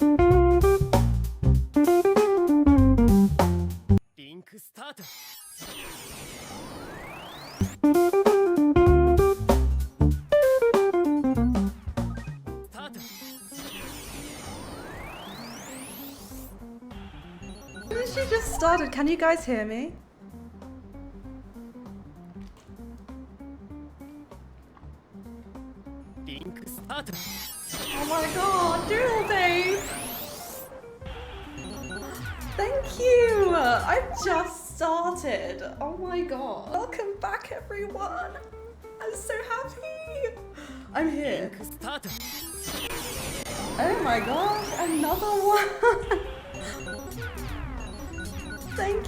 リンクスタート。スタート。She just started. Can you guys hear me? Oh my god, Doodle Dave! Thank you! I just started. Oh my god. Welcome back, everyone. I'm so happy. I'm here. Oh my gosh, another one. Thank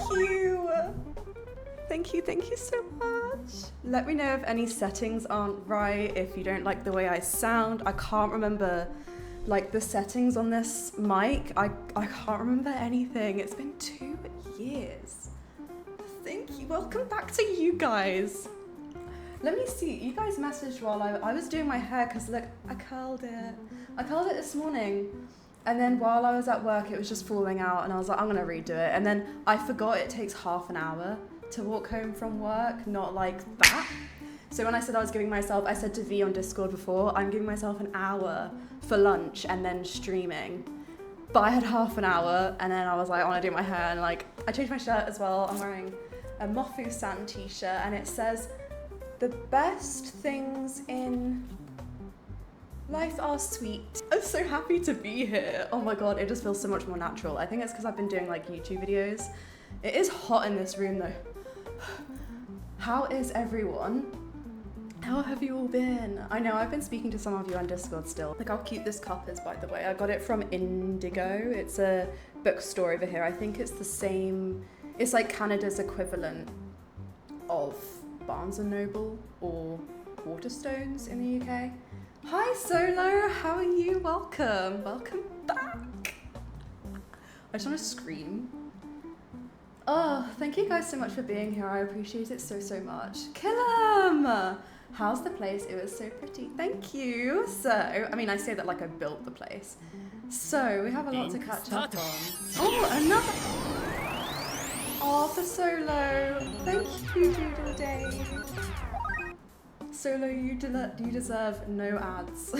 you. Thank you so much. Let me know if any settings aren't right, if you don't like the way I sound. I can't remember like the settings on this mic. I can't remember anything. It's been 2 years. Thank you. Welcome back to you guys. Let me see. You guys messaged while I was doing my hair because look, I curled it. I curled it this morning. And then while I was at work, it was just falling out and I was like, I'm gonna redo it. And then I forgot it takes half an hour to walk home from work, not like that. So when I said I was giving myself, I said to V on Discord before, I'm giving myself an hour for lunch and then streaming. But I had half an hour and then I was like, I wanna do my hair and like, I changed my shirt as well. I'm wearing a Mofu-san t-shirt and it says, the best things in life are sweet. I'm so happy to be here. Oh my god, it just feels so much more natural. I think it's because I've been doing like YouTube videos. It is hot in this room though. How is everyone? How have you all been? I know I've been speaking to some of you on Discord still. Look how cute this cup is, by the way. I got it from Indigo. It's a bookstore over here. I think it's the same, it's like Canada's equivalent of Barnes & Noble or Waterstones in the UK. Hi Solo, how are you? Welcome back. I just want to scream. Oh, thank you guys so much for being here. I appreciate it so much. Killam! How's the place? It was so pretty. Thank you. So, I mean, I say that like I built the place. So, we have a lot to catch up on. Oh, another. Oh, for Solo. Thank you, Doodle Dave. Solo, you deserve no ads.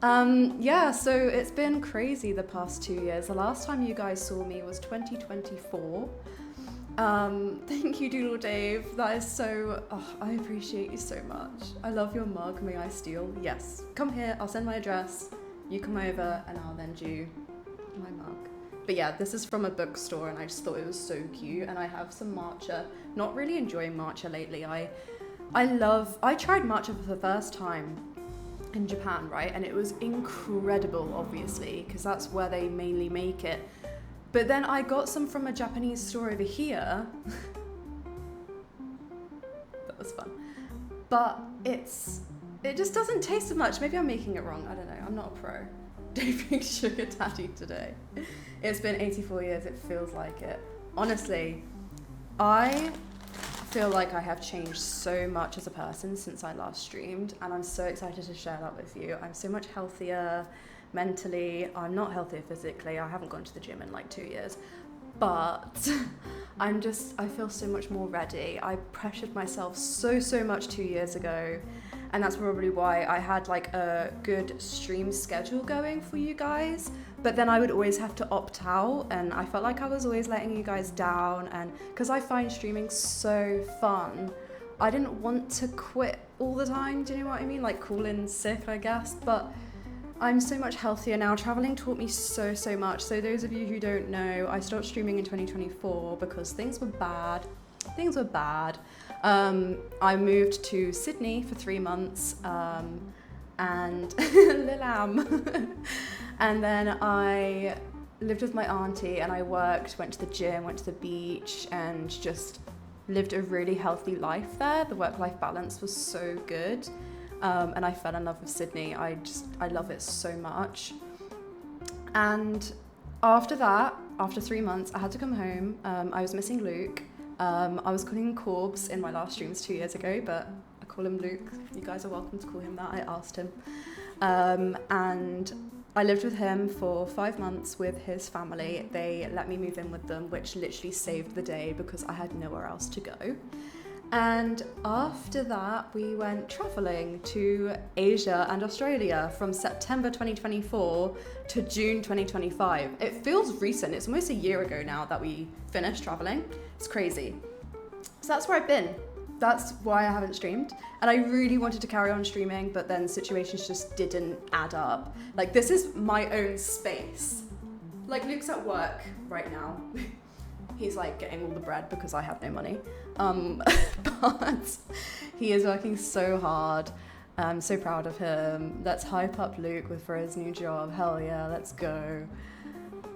Yeah, so it's been crazy the past 2 years. The last time you guys saw me was 2024. Thank you, Doodle Dave. That is so, I appreciate you so much. I love your mug. May I steal? Yes. Come here, I'll send my address. You come over and I'll lend you my mug. But yeah, this is from a bookstore and I just thought it was so cute. And I have some matcha. Not really enjoying matcha lately. I tried matcha for the first time in Japan, right? And it was incredible, obviously, because that's where they mainly make it. But then I got some from a Japanese store over here. That was fun. But it just doesn't taste as much. Maybe I'm making it wrong. I don't know. I'm not a pro. Dating sugar daddy today. It's been 84 years. It feels like it. Honestly, I feel like I have changed so much as a person since I last streamed, and I'm so excited to share that with you. I'm so much healthier mentally. I'm not healthier physically. I haven't gone to the gym in like 2 years, but I feel so much more ready. I pressured myself so much 2 years ago, and that's probably why I had like a good stream schedule going for you guys. But then I would always have to opt out, and I felt like I was always letting you guys down, and because I find streaming so fun, I didn't want to quit all the time, do you know what I mean? Like call in sick, I guess, but I'm so much healthier now. Traveling taught me so much. So those of you who don't know, I stopped streaming in 2024 because things were bad. I moved to Sydney for 3 months, and Lilam. And then I lived with my auntie and I worked, went to the gym, went to the beach, and just lived a really healthy life there. The work-life balance was so good. And I fell in love with Sydney. I love it so much. And after that, after 3 months, I had to come home. I was missing Luke. I was calling him Corbs in my last streams 2 years ago, but I call him Luke. You guys are welcome to call him that. I asked him. And I lived with him for 5 months with his family. They let me move in with them, which literally saved the day because I had nowhere else to go. And after that, we went traveling to Asia and Australia from September 2024 to June 2025. It feels recent. It's almost a year ago now that we finished traveling. It's crazy. So that's where I've been. That's why I haven't streamed. And I really wanted to carry on streaming, but then situations just didn't add up. Like, this is my own space. Like, Luke's at work right now. He's like getting all the bread because I have no money. But he is working so hard. I'm so proud of him. Let's hype up Luke for his new job. Hell yeah, let's go.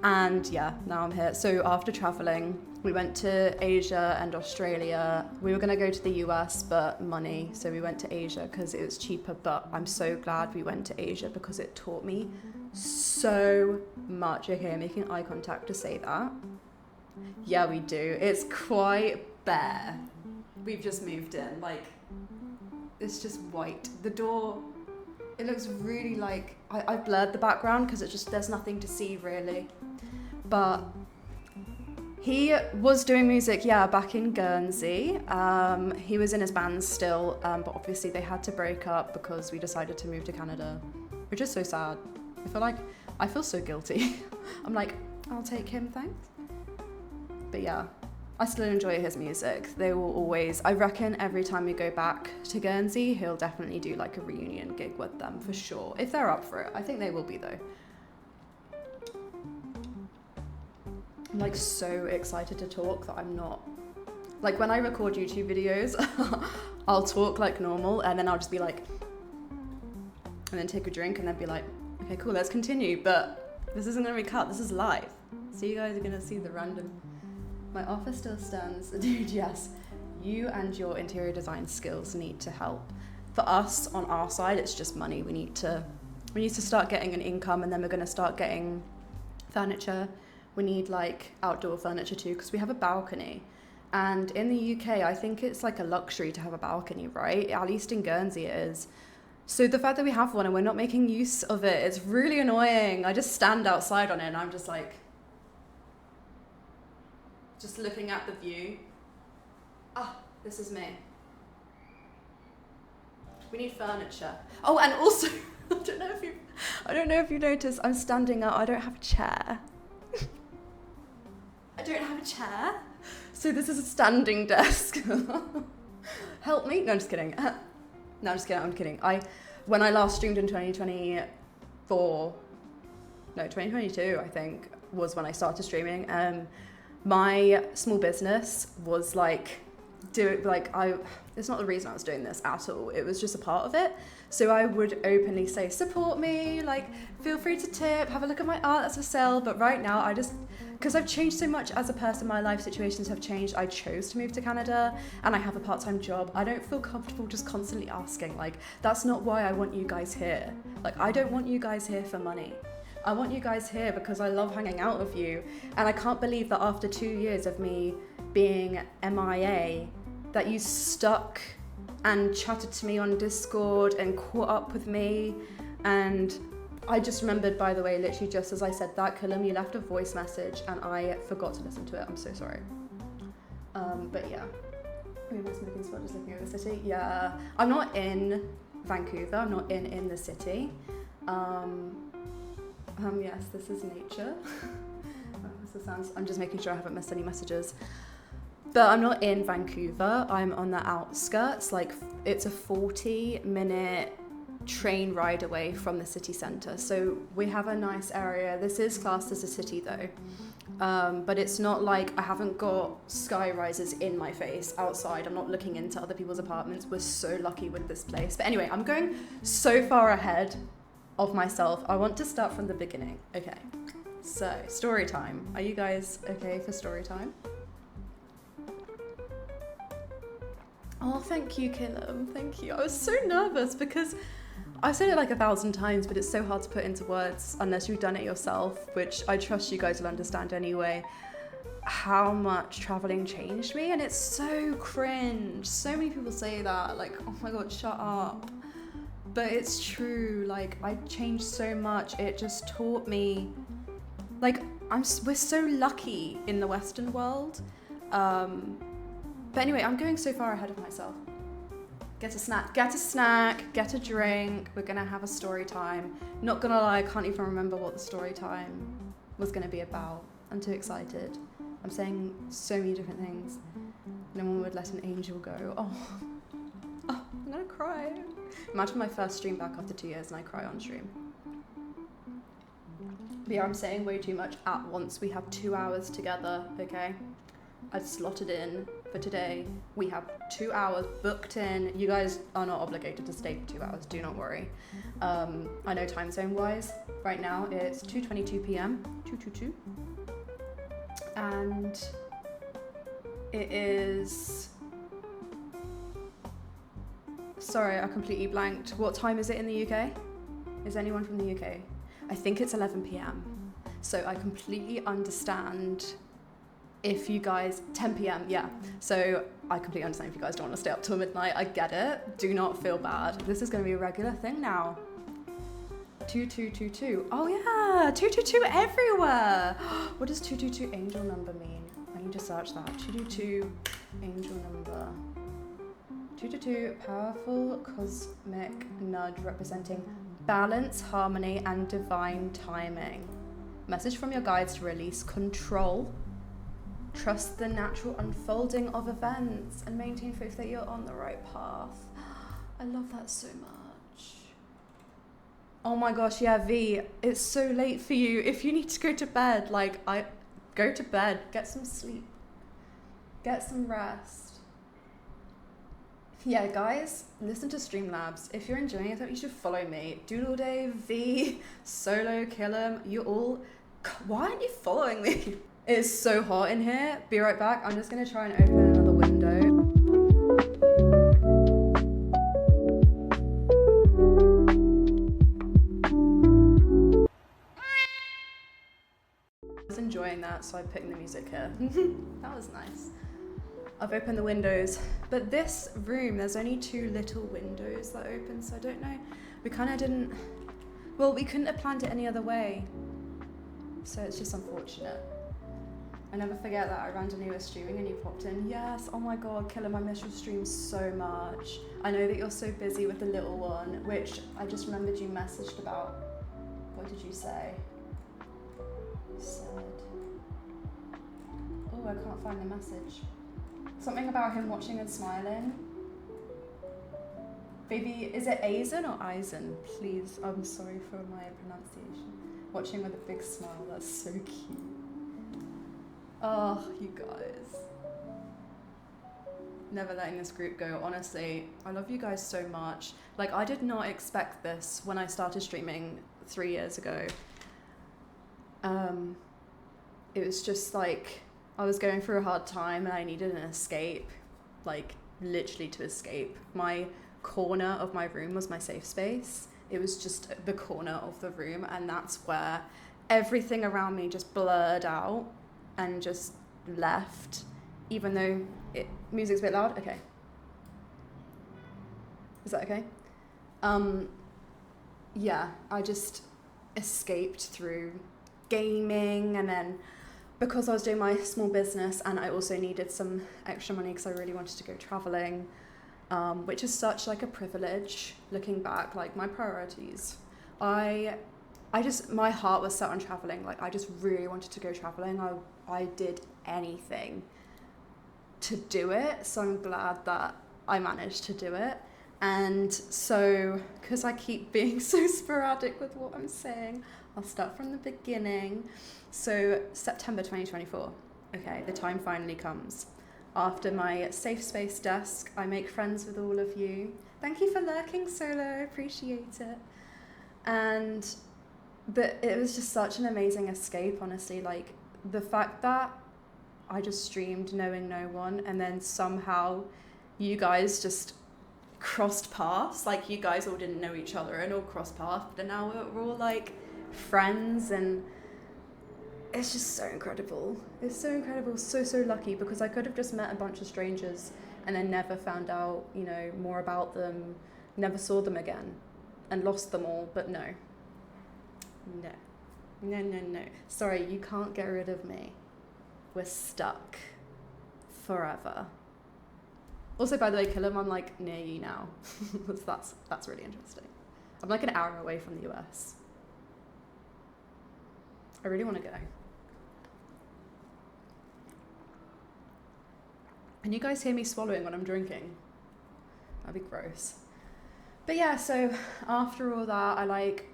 And yeah, now I'm here. So after traveling, we went to Asia and Australia. We were gonna go to the US, but money. So we went to Asia because it was cheaper, but I'm so glad we went to Asia because it taught me so much. Okay, I'm making eye contact to say that. Yeah, we do. It's quite bare. We've just moved in. Like, it's just white. The door, it looks really like, I blurred the background because it's just, there's nothing to see really. But he was doing music, yeah, back in Guernsey. He was in his band still, but obviously they had to break up because we decided to move to Canada, which is so sad. I feel so guilty. I'm like, I'll take him, thanks. But yeah, I still enjoy his music. They will always, I reckon every time we go back to Guernsey, he'll definitely do like a reunion gig with them for sure. If they're up for it. I think they will be though. I'm like so excited to talk that I'm not, like when I record YouTube videos, I'll talk like normal and then I'll just be like, and then take a drink and then be like, okay, cool, let's continue. But this isn't gonna be cut, this is live. So you guys are gonna see the random. My offer still stands. Dude, yes. You and your interior design skills need to help. For us, on our side, it's just money. We need to start getting an income and then we're gonna start getting furniture. We need like outdoor furniture too, because we have a balcony. And in the UK, I think it's like a luxury to have a balcony, right? At least in Guernsey it is. So the fact that we have one and we're not making use of it, it's really annoying. I just stand outside on it and I'm just like, just looking at the view. Ah, this is me. We need furniture. Oh, and also, I don't know if you noticed, I'm standing up. I don't have a chair. I don't have a chair. So this is a standing desk. Help me. No, I'm just kidding. No, I'm just kidding. I'm kidding. When I last streamed in 2022, I think, was when I started streaming. My small business was like, it's not the reason I was doing this at all. It was just a part of it. So I would openly say, support me, like, feel free to tip, have a look at my art that's for sale. But right now, because I've changed so much as a person, my life situations have changed. I chose to move to Canada and I have a part-time job. I don't feel comfortable just constantly asking, like, that's not why I want you guys here. Like, I don't want you guys here for money. I want you guys here because I love hanging out with you. And I can't believe that after 2 years of me being MIA, that you stuck and chatted to me on Discord and caught up with me. And I just remembered, by the way, literally just as I said that, Cullum, you left a voice message and I forgot to listen to it. I'm so sorry. But yeah. My smoking spot just looking over the city. Yeah, I'm not in Vancouver. I'm not in the city. Yes, this is nature. I'm just making sure I haven't missed any messages. But I'm not in Vancouver. I'm on the outskirts. Like, it's a 40-minute train ride away from the city centre. So we have a nice area. This is classed as a city though. But it's not like I haven't got sky rises in my face outside. I'm not looking into other people's apartments. We're so lucky with this place. But anyway, I'm going so far ahead of myself. I want to start from the beginning. Okay, so story time. Are you guys okay for story time? Oh, thank you, Cullum. Thank you. I was so nervous because I've said it like 1,000 times, but it's so hard to put into words unless you've done it yourself, which I trust you guys will understand anyway, how much traveling changed me. And it's so cringe. So many people say that, like, oh my God, shut up. But it's true, like I changed so much. It just taught me, like we're so lucky in the Western world. But anyway, I'm going so far ahead of myself. Get a snack, get a drink. We're gonna have a story time. Not gonna lie, I can't even remember what the story time was gonna be about. I'm too excited. I'm saying so many different things. No one would let an angel go. Oh, I'm gonna cry. Imagine my first stream back after 2 years and I cry on stream. But yeah, I'm saying way too much at once. We have 2 hours together, okay? I've slotted in for today. We have 2 hours booked in. You guys are not obligated to stay for 2 hours, do not worry. I know time zone wise, right now it's 2:22 p.m. 2:22. And it is... Sorry, I completely blanked. What time is it in the UK? Is anyone from the UK? I think it's 11 p.m. So I completely understand if you guys, 10 p.m, yeah. So I completely understand if you guys don't want to stay up till midnight. I get it. Do not feel bad. This is going to be a regular thing now. 2222. Oh yeah, 222 everywhere. What does 222 angel number mean? I need to search that. 222 angel number. 222, powerful cosmic nudge representing balance, harmony, and divine timing. Message from your guides to release control. Trust the natural unfolding of events and maintain faith that you're on the right path. I love that so much. Oh my gosh, yeah, V, it's so late for you. If you need to go to bed, go to bed, get some sleep, get some rest. Yeah, guys, listen to Streamlabs. If you're enjoying it, you should follow me. Doodle Day, V, Solo, Killam, you all... Why aren't you following me? It's so hot in here. Be right back. I'm just gonna try and open another window. I was enjoying that, so I picked the music here. That was nice. I've opened the windows, but this room, there's only 2 little windows that open, so I don't know. We kind of didn't, well, we couldn't have planned it any other way. So it's just unfortunate. I never forget that I randomly was streaming and you popped in. Yes, oh my God, Killer, I miss your stream so much. I know that you're so busy with the little one, which I just remembered you messaged about. What did you say? You said, oh, I can't find the message. Something about him watching and smiling. Baby, is it Aizen or Eisen? Please, I'm sorry for my pronunciation. Watching with a big smile, that's so cute. Oh, you guys. Never letting this group go, honestly. I love you guys so much. Like, I did not expect this when I started streaming 3 years ago. It was just like, I was going through a hard time and I needed an escape, like literally to escape. My corner of my room was my safe space. It was just the corner of the room, and that's where everything around me just blurred out and just left, even though music's a bit loud. Okay. Is that okay? Yeah, I just escaped through gaming, and then because I was doing my small business and I also needed some extra money because I really wanted to go traveling, which is such like a privilege looking back, like my priorities. My heart was set on traveling. Like I just really wanted to go traveling. I did anything to do it. So I'm glad that I managed to do it. And so, because I keep being so sporadic with what I'm saying, I'll start from the beginning. So September 2024, okay, the time finally comes. After my safe space desk, I make friends with all of you. Thank you for lurking, Solo, I appreciate it. But it was just such an amazing escape, honestly. Like the fact that I just streamed knowing no one, and then somehow you guys just crossed paths. Like you guys all didn't know each other and all crossed paths, but now we're all like friends, and it's just so incredible. It's so incredible, so lucky, because I could have just met a bunch of strangers and then never found out, more about them, never saw them again. and lost them all, but no. No. No, no, no. Sorry, you can't get rid of me. We're stuck. Forever. Also, by the way, Killam, I'm like near you now. that's really interesting. I'm like an hour away from the US. I really want to go. Can you guys hear me swallowing when I'm drinking? That'd be gross. But yeah, so after all that, I like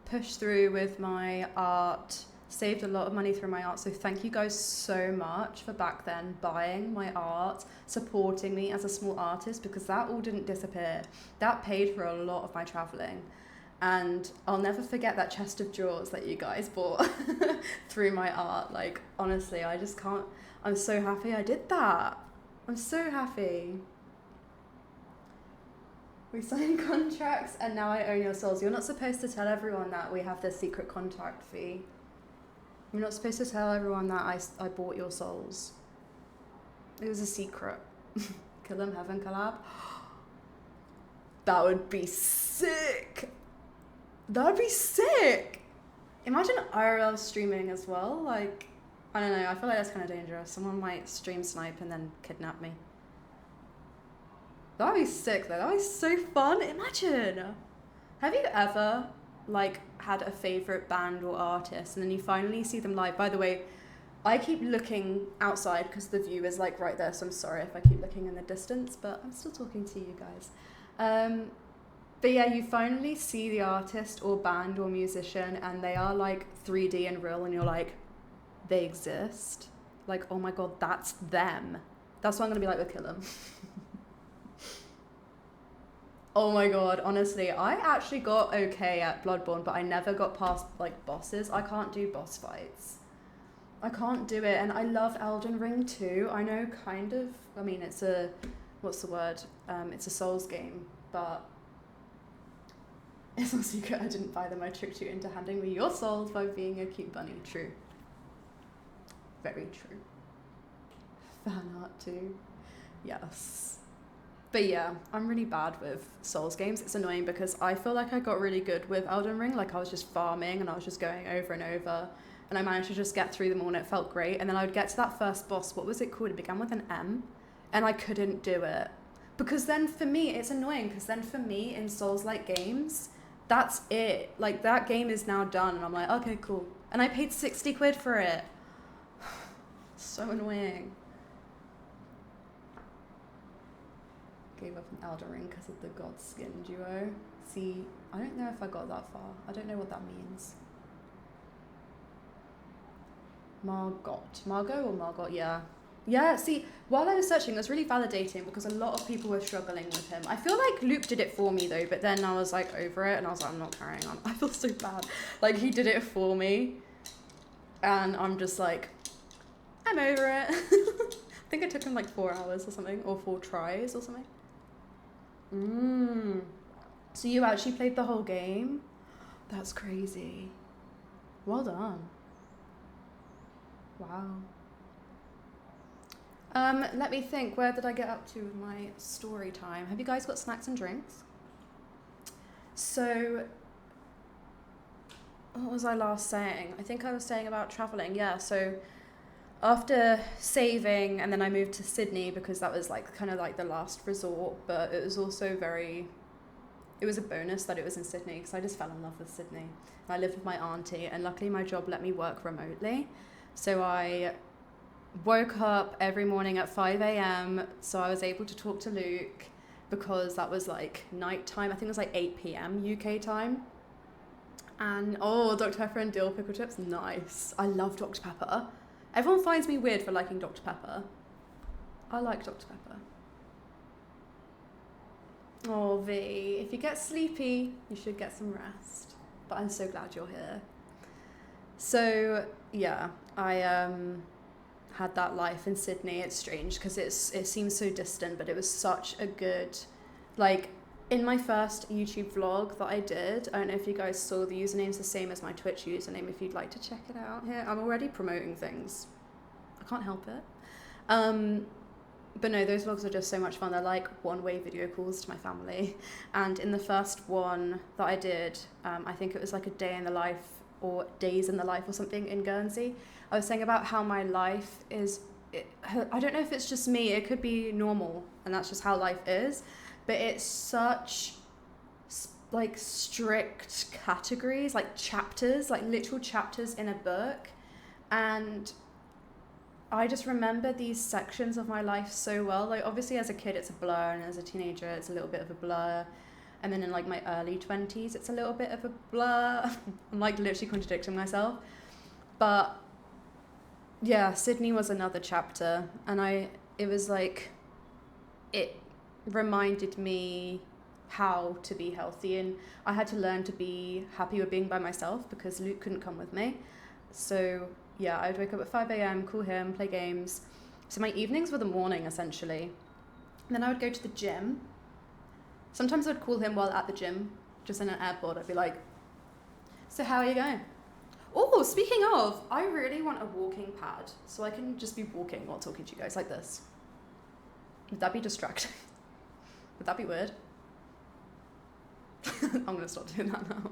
pushed through with my art, saved a lot of money through my art. So thank you guys so much for back then buying my art, supporting me as a small artist, because that all didn't disappear. That paid for a lot of my traveling. And I'll never forget that chest of drawers that you guys bought through my art. Like, honestly, I just can't, I'm so happy I did that. I'm so happy. We signed contracts and now I own your souls. You're not supposed to tell everyone that we have this secret contract fee. You're not supposed to tell everyone that I bought your souls. It was a secret. Kill 'em Heaven collab. That would be sick. That would be sick. Imagine IRL streaming as well. Like, I don't know. I feel like that's kind of dangerous. Someone might stream snipe and then kidnap me. That would be sick though. That would be so fun. Imagine. Have you ever like had a favorite band or artist and then you finally see them live? By the way, I keep looking outside because the view is like right there, so I'm sorry if I keep looking in the distance, but I'm still talking to you guys. But yeah, you finally see the artist or band or musician and they are like 3D and real and you're like, they exist. Like, oh my God, that's them. That's what I'm gonna be like with Killam. Oh my God, honestly, I actually got okay at Bloodborne, but I never got past like bosses. I can't do boss fights. I can't do it. And I love Elden Ring too. I know kind of, I mean, it's a, what's the word? It's a Souls game, but it's no secret I didn't buy them. I tricked you into handing me your souls by being a cute bunny. True. Very true. Fan art too. Yes. But yeah, I'm really bad with Souls games. It's annoying because I feel like I got really good with Elden Ring. Like I was just farming and I was just going over and over and I managed to just get through them all and it felt great. And then I would get to that first boss. What was it called? It began with an M and I couldn't do it. Because then for me, it's annoying because then for me in Souls-like games, that's it. Like that game is now done and I'm like, okay, cool. And I paid 60 quid for it. So annoying. Gave up an Elden Ring because of the God Skin duo. See, I don't know if I got that far. I don't know what that means. Margot or Margot? Yeah. Yeah, see, while I was searching, it was really validating because a lot of people were struggling with him. I feel like Luke did it for me though, but then I was like over it and I was like, I'm not carrying on. I feel so bad. Like he did it for me and I'm just like, I'm over it. I think it took him like 4 hours or something, or 4 tries or something. So you actually played the whole game? That's crazy. Well done. Wow. Let me think. Where did I get up to with my story time? Have you guys got snacks and drinks? So, what was I last saying? I think I was saying about traveling. Yeah, so after saving and then I moved to Sydney because that was like kind of like the last resort, but it was also it was a bonus that it was in Sydney because I just fell in love with Sydney. And I lived with my auntie and luckily my job let me work remotely. So I woke up every morning at 5 a.m. so I was able to talk to Luke because that was like night time. I think it was like 8 p.m. UK time. And oh, Dr. Pepper and dill pickle chips, nice. I love Dr. Pepper. Everyone finds me weird for liking Dr. Pepper. I like Dr. Pepper. Oh, V, if you get sleepy, you should get some rest. But I'm so glad you're here. So, yeah, I had that life in Sydney. It's strange because it seems so distant, but it was such a good, like, in my first YouTube vlog that I did, I don't know if you guys saw, the username's the same as my Twitch username if you'd like to check it out here. I'm already promoting things. I can't help it. But no, those vlogs are just so much fun. They're like one-way video calls to my family. And in the first one that I did, I think it was like a day in the life or days in the life or something in Guernsey. I was saying about how my life is, I don't know if it's just me, it could be normal and that's just how life is, but it's such like strict categories, like chapters, like literal chapters in a book. And I just remember these sections of my life so well. Like obviously as a kid it's a blur, and as a teenager it's a little bit of a blur, and then in like my early 20s it's a little bit of a blur. I'm like literally contradicting myself. But yeah, Sydney was another chapter, and it was like, it reminded me how to be healthy, and I had to learn to be happy with being by myself because Luke couldn't come with me. So yeah, I would wake up at 5 a.m, call him, play games. So my evenings were the morning essentially. And then I would go to the gym. Sometimes I'd call him while at the gym, just in an AirPod. I'd be like, so how are you going? Oh, speaking of, I really want a walking pad so I can just be walking while talking to you guys like this. Would that be distracting? Would that be weird? I'm gonna stop doing that now.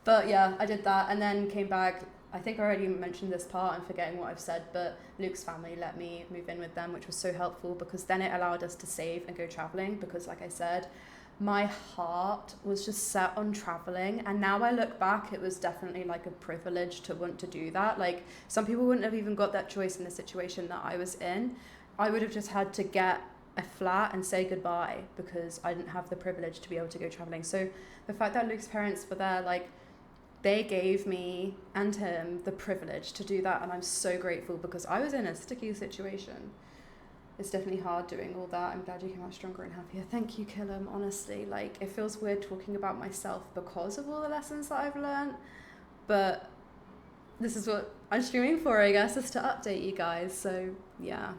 But yeah, I did that and then came back. I think I already mentioned this part, I'm forgetting what I've said, but Luke's family let me move in with them, which was so helpful because then it allowed us to save and go traveling, because like I said, my heart was just set on traveling, and now I look back, it was definitely like a privilege to want to do that. Like some people wouldn't have even got that choice in the situation that I was in. I would have just had to get a flat and say goodbye because I didn't have the privilege to be able to go traveling. So the fact that Luke's parents were there, like they gave me and him the privilege to do that, and I'm so grateful because I was in a sticky situation. It's definitely hard doing all that. I'm glad you came out stronger and happier. Thank you, Killam, honestly. Like, it feels weird talking about myself because of all the lessons that I've learned, but this is what I'm streaming for, I guess, is to update you guys. So, yeah.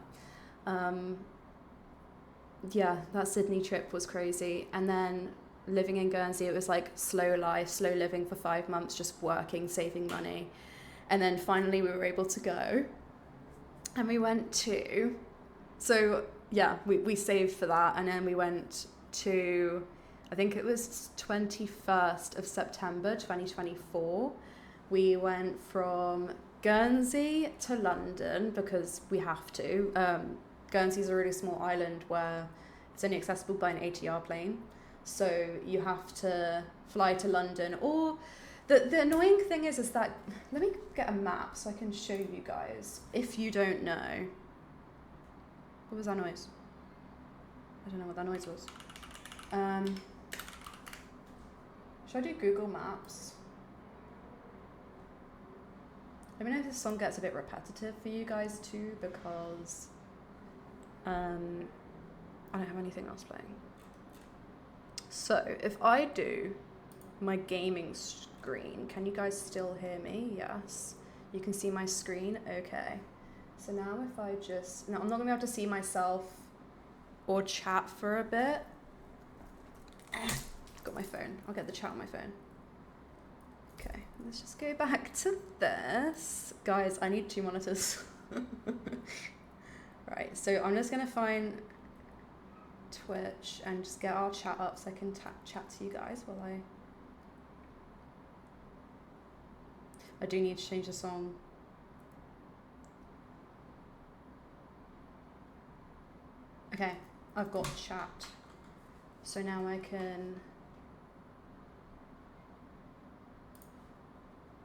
Yeah, that Sydney trip was crazy. And then living in Guernsey, it was like slow life, slow living for 5 months, just working, saving money. And then finally we were able to go. And we went to... So yeah, we saved for that, and then we went to, I think it was 21st of September 2024. We went from Guernsey to London because we have to. Guernsey's a really small island where it's only accessible by an ATR plane. So you have to fly to London, or the annoying thing is that, let me get a map so I can show you guys, if you don't know. What was that noise? I don't know what that noise was. Should I do Google Maps? Let me know if this song gets a bit repetitive for you guys too, because I don't have anything else playing. So if I do my gaming screen, can you guys still hear me? Yes. You can see my screen? Okay. So now if I just, no, I'm not gonna be able to see myself or chat for a bit. Got my phone, I'll get the chat on my phone. Okay, let's just go back to this. Guys, I need 2 monitors. Right, so I'm just gonna find Twitch and just get our chat up so I can chat to you guys while I do need to change the song. Okay, I've got chat. So now I can...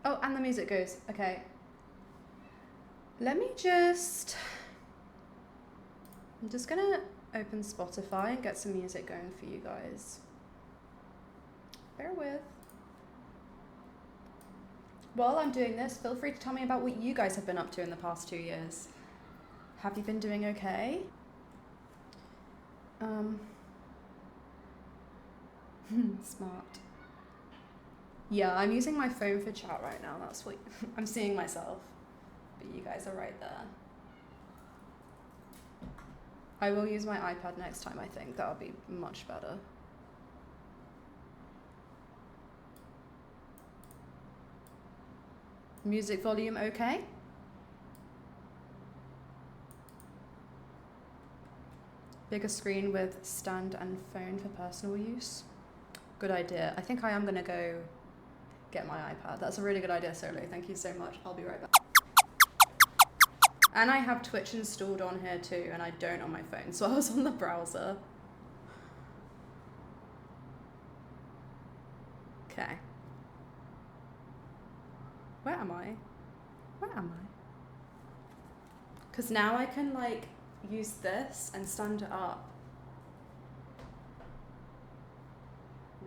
Oh, and the music goes. Okay. Let me just... I'm just gonna open Spotify and get some music going for you guys. Bear with. While I'm doing this, feel free to tell me about what you guys have been up to in the past 2 years. Have you been doing okay? Smart. Yeah, I'm using my phone for chat right now. That's what I'm seeing myself. But you guys are right there. I will use my iPad next time, I think. That'll be much better. Music volume okay? Bigger screen with stand and phone for personal use. Good idea. I think I am gonna go get my iPad. That's a really good idea, Solo. Thank you so much. I'll be right back. And I have Twitch installed on here too, and I don't on my phone, so I was on the browser. Okay. Where am I? Where am I? Because now I can like use this and stand it up.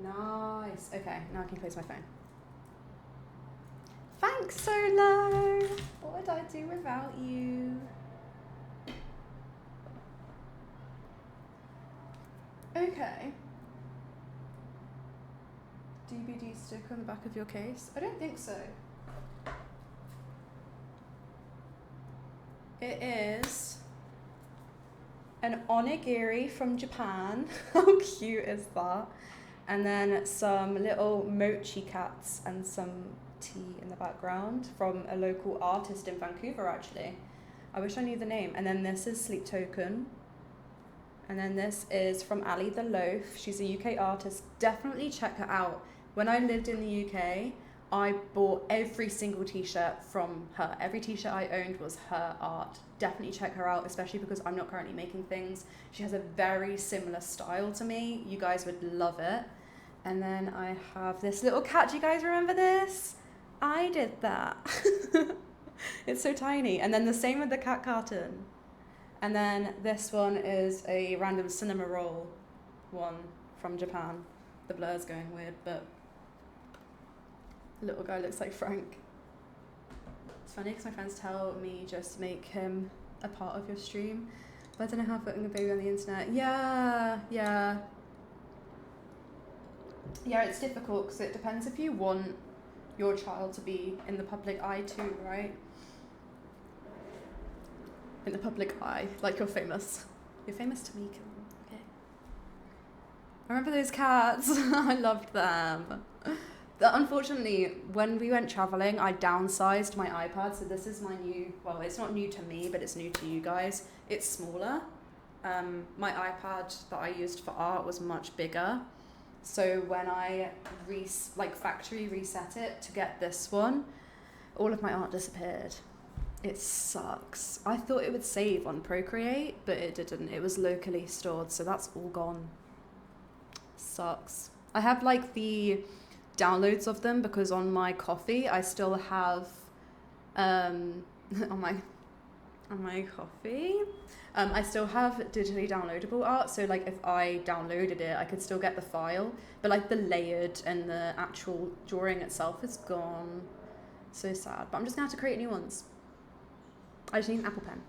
Nice. Okay, now I can place my phone. Thanks, Solo. What would I do without you? Okay. DVD sticker on the back of your case? I don't think so. It is an onigiri from Japan. How cute is that? And then some little mochi cats and some tea in the background from a local artist in Vancouver, actually. I wish I knew the name. And then this is Sleep Token. And then this is from Ali the Loaf. She's a UK artist. Definitely check her out. When I lived in the UK, I bought every single t-shirt from her. Every t-shirt I owned was her art. Definitely check her out, especially because I'm not currently making things. She has a very similar style to me. You guys would love it. And then I have this little cat. Do you guys remember this? I did that. It's so tiny. And then the same with the cat carton. And then this one is a random cinema roll one from Japan. The blur's going weird, but the little guy looks like Frank. It's funny because my friends tell me just make him a part of your stream. But I don't know how putting a baby on the internet. Yeah, it's difficult because it depends if you want your child to be in the public eye too, right? In the public eye, like you're famous. You're famous to me, okay? I remember those cats. I loved them. Unfortunately, when we went traveling, I downsized my iPad. So this is my new, well, it's not new to me, but it's new to you guys. It's smaller. My iPad that I used for art was much bigger. So when I factory reset it to get this one, all of my art disappeared. It sucks. I thought it would save on Procreate, but it didn't. It was locally stored, so that's all gone. Sucks. I have like the downloads of them because on my Coffee I still have on my Coffee I still have digitally downloadable art, so like if I downloaded it I could still get the file, but like the layered and the actual drawing itself is gone. So sad, but I'm just gonna have to create new ones. I just need an Apple Pen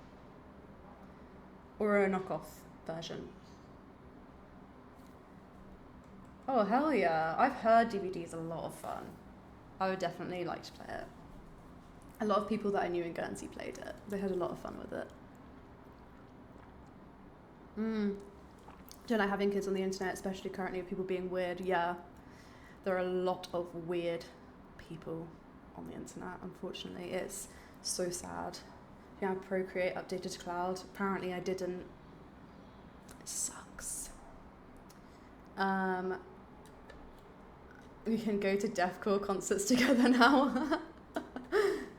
or a knockoff version. Oh, hell yeah. I've heard DVD's a lot of fun. I would definitely like to play it. A lot of people that I knew in Guernsey played it. They had a lot of fun with it. Don't like having kids on the internet, especially currently with people being weird. Yeah, there are a lot of weird people on the internet, unfortunately. It's so sad. Yeah, Procreate updated to cloud. Apparently I didn't. It sucks. We can go to deathcore concerts together now.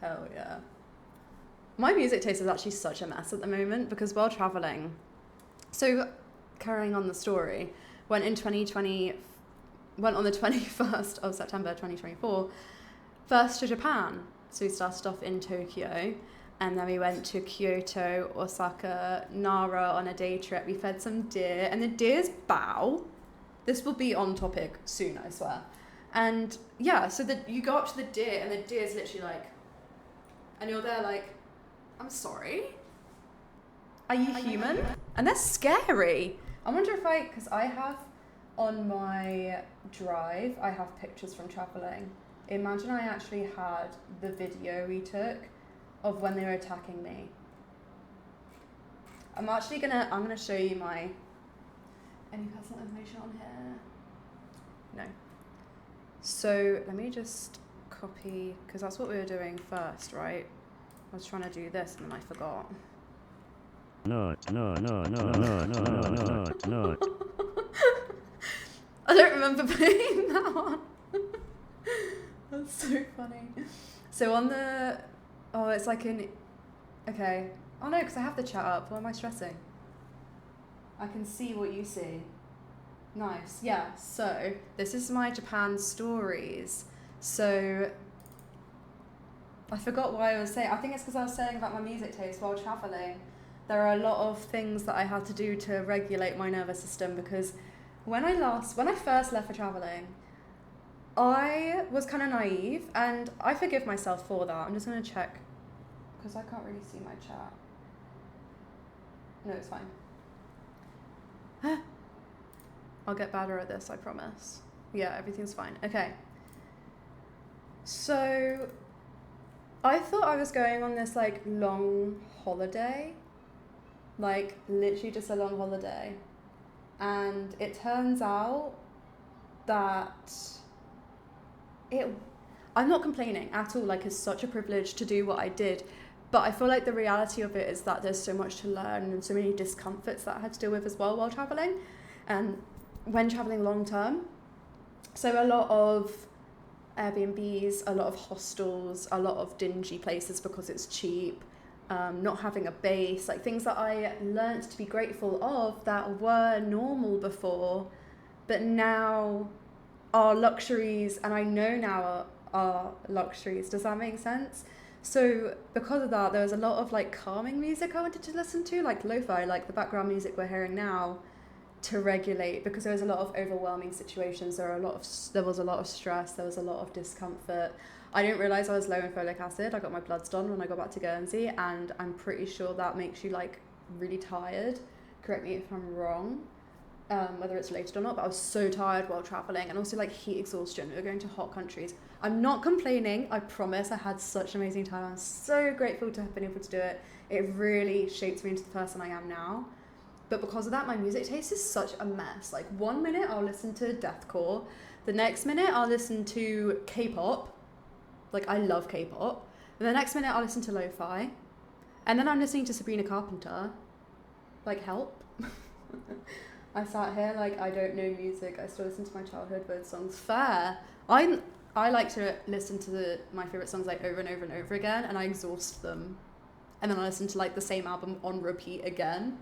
Hell yeah. My music taste is actually such a mess at the moment because while traveling, so carrying on the story, went on the 21st of September 2024, first to Japan. So we started off in Tokyo, and then we went to Kyoto, Osaka, Nara on a day trip. We fed some deer, and the deers bow. This will be on topic soon, I swear. And yeah, so you go up to the deer, and the deer's literally like, and you're there like, I'm sorry? Are you human? And they're scary. I wonder if because I have on my drive, I have pictures from traveling. Imagine I actually had the video we took of when they were attacking me. I'm gonna show you any personal information on here? No. So let me just copy, because that's what we were doing first, right? I was trying to do this and then I forgot. I don't remember playing that one. That's so funny. So on the, oh, it's like in, okay. Oh no, because I have the chat up. Why am I stressing? I can see what you see. Nice. Yeah, so this is my Japan stories. So I forgot why I was saying. I think it's because I was saying about my music taste while traveling. There are a lot of things that I had to do to regulate my nervous system because when I first left for traveling, I was kind of naive and I forgive myself for that. I'm just going to check because I can't really see my chat. No, it's fine. I'll get better at this, I promise. Yeah, everything's fine. Okay. So I thought I was going on this like long holiday, like literally just a long holiday. And it turns out that I'm not complaining at all, like it's such a privilege to do what I did, but I feel like the reality of it is that there's so much to learn and so many discomforts that I had to deal with as well while traveling and when traveling long term. So a lot of Airbnbs, a lot of hostels, a lot of dingy places because it's cheap, not having a base, like things that I learnt to be grateful of that were normal before, but now are luxuries, and I know now are luxuries. Does that make sense? So because of that, there was a lot of like calming music I wanted to listen to, like lo-fi, like the background music we're hearing now, to regulate, because there was a lot of overwhelming situations. There was a lot of stress. There was a lot of discomfort. I didn't realize I was low in folic acid. I got my bloods done when I got back to Guernsey, and I'm pretty sure that makes you like really tired. Correct me if I'm wrong. Whether it's related or not, but I was so tired while traveling, and also like heat exhaustion. We were going to hot countries. I'm not complaining, I promise. I had such an amazing time. I'm so grateful to have been able to do it. It really shaped me into the person I am now. But because of that, my music taste is such a mess. Like 1 minute I'll listen to deathcore, the next minute I'll listen to K-pop, like I love K-pop, and the next minute I'll listen to lo-fi, and then I'm listening to Sabrina Carpenter. Like, help. I sat here like I don't know music. I still listen to my childhood bird songs. Fair. I like to listen to my favourite songs like over and over and over again, and I exhaust them. And then I listen to like the same album on repeat again,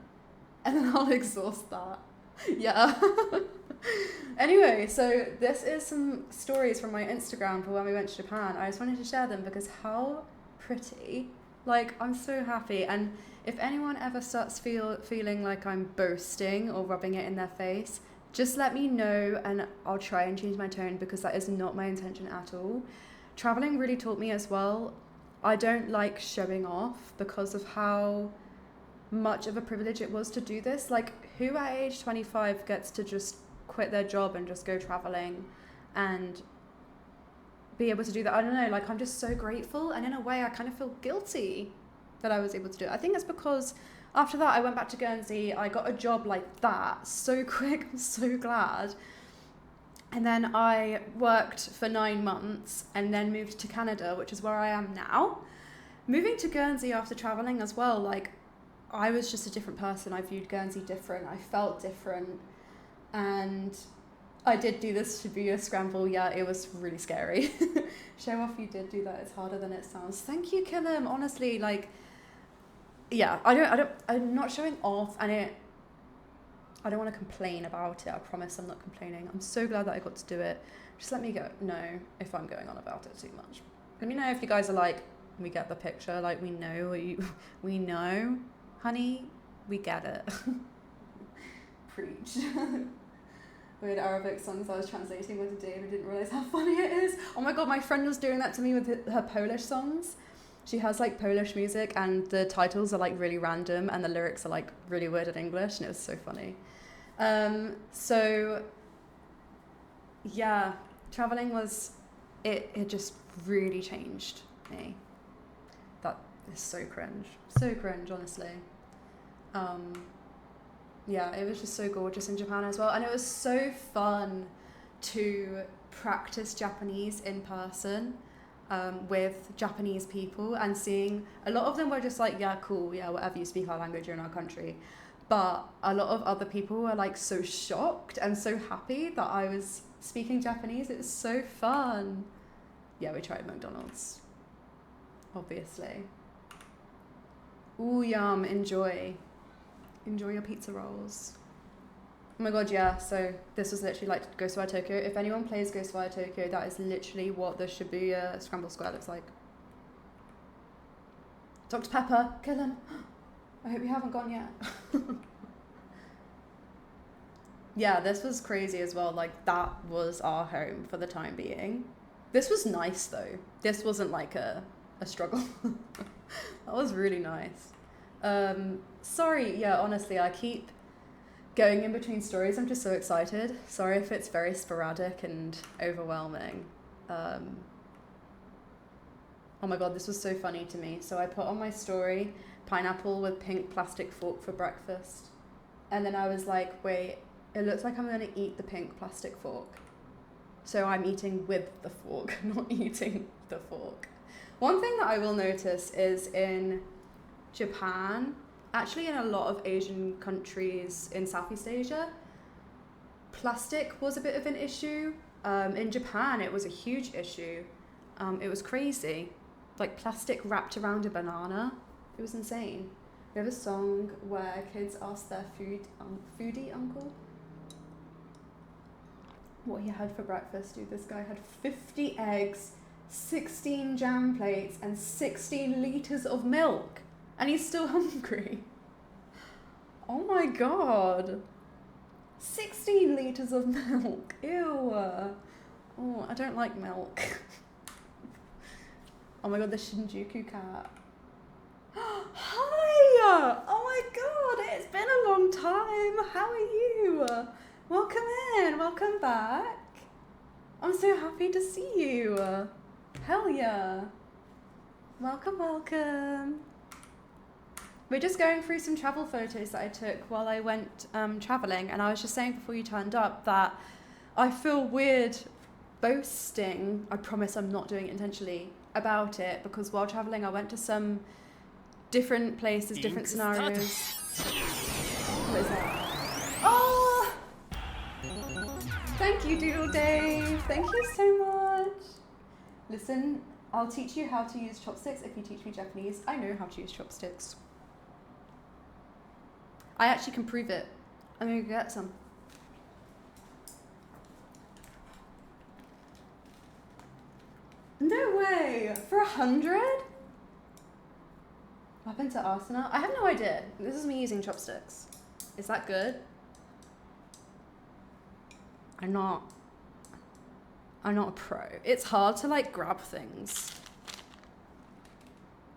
and then I'll exhaust that. Yeah. Anyway, so this is some stories from my Instagram for when we went to Japan. I just wanted to share them because how pretty. Like, I'm so happy. And if anyone ever starts feeling like I'm boasting or rubbing it in their face, just let me know and I'll try and change my tone, because that is not my intention at all. Traveling really taught me as well, I don't like showing off because of how much of a privilege it was to do this. Like, who at age 25 gets to just quit their job and just go traveling and be able to do that? I don't know, like, I'm just so grateful, and in a way I kind of feel guilty that I was able to do it. I think it's because after that I went back to Guernsey, I got a job like that so quick. I'm so glad. And then I worked for 9 months and then moved to Canada, which is where I am now. Moving to Guernsey after traveling as well, like, I was just a different person. I viewed Guernsey different. I felt different. And I did do this Shibuya scramble. Yeah, it was really scary. Show off, you did do that. It's harder than it sounds. Thank you, Killam. Honestly, like, yeah, I'm not showing off, and I don't want to complain about it. I promise I'm not complaining. I'm so glad that I got to do it. Just let me know if I'm going on about it too much. Let me know if you guys are like, we get the picture, like, we know, we know, honey, we get it. Preach. Weird Arabic songs I was translating with Dave. I didn't realise how funny it is. Oh my god, my friend was doing that to me with her Polish songs. She has like Polish music and the titles are like really random and the lyrics are like really weird in English, and it was so funny. So yeah, traveling was, it just really changed me. That is so cringe, honestly. Yeah, it was just so gorgeous in Japan as well, and it was so fun to practice Japanese in person. with Japanese people, and seeing a lot of them were just like, yeah, cool, yeah, whatever, you speak our language, you're in our country. But a lot of other people were like so shocked and so happy that I was speaking Japanese. It was so fun. Yeah, we tried McDonald's, obviously. Ooh, yum, enjoy. Enjoy your pizza rolls. Oh my god, yeah, so this was literally like Ghostwire Tokyo. If anyone plays Ghostwire Tokyo, that is literally what the Shibuya Scramble Square looks like. Dr. Pepper, kill him. I hope you haven't gone yet. Yeah, this was crazy as well. Like, that was our home for the time being. This was nice, though. This wasn't like a struggle. That was really nice. Sorry, yeah, honestly, I keep going in between stories. I'm just so excited. Sorry if it's very sporadic and overwhelming. Oh my god, this was so funny to me. So I put on my story pineapple with pink plastic fork for breakfast. And then I was like, wait, it looks like I'm gonna eat the pink plastic fork. So I'm eating with the fork, not eating the fork. One thing that I will notice is in Japan, actually in a lot of Asian countries in Southeast Asia, plastic was a bit of an issue. In Japan, it was a huge issue. It was crazy. Like plastic wrapped around a banana. It was insane. We have a song where kids ask their foodie uncle what he had for breakfast. Dude, this guy had 50 eggs, 16 jam plates, and 16 litres of milk. And he's still hungry. Oh my god. 16 litres of milk. Ew. Oh, I don't like milk. Oh my god, the Shinjuku cat. Hi! Oh my god, it's been a long time. How are you? Welcome in, welcome back. I'm so happy to see you. Hell yeah. Welcome, welcome. We're just going through some travel photos that I took while I went traveling, and I was just saying before you turned up that I feel weird boasting, I promise I'm not doing it intentionally, about it, because while traveling I went to some different places, different scenarios. What is that? Oh! Thank you, Doodle Dave. Thank you so much. Listen, I'll teach you how to use chopsticks if you teach me Japanese. I know how to use chopsticks. I actually can prove it. I'm gonna go get some. No way! For 100? What happened to Arsenal? I have no idea. This is me using chopsticks. Is that good? I'm not a pro. It's hard to like grab things.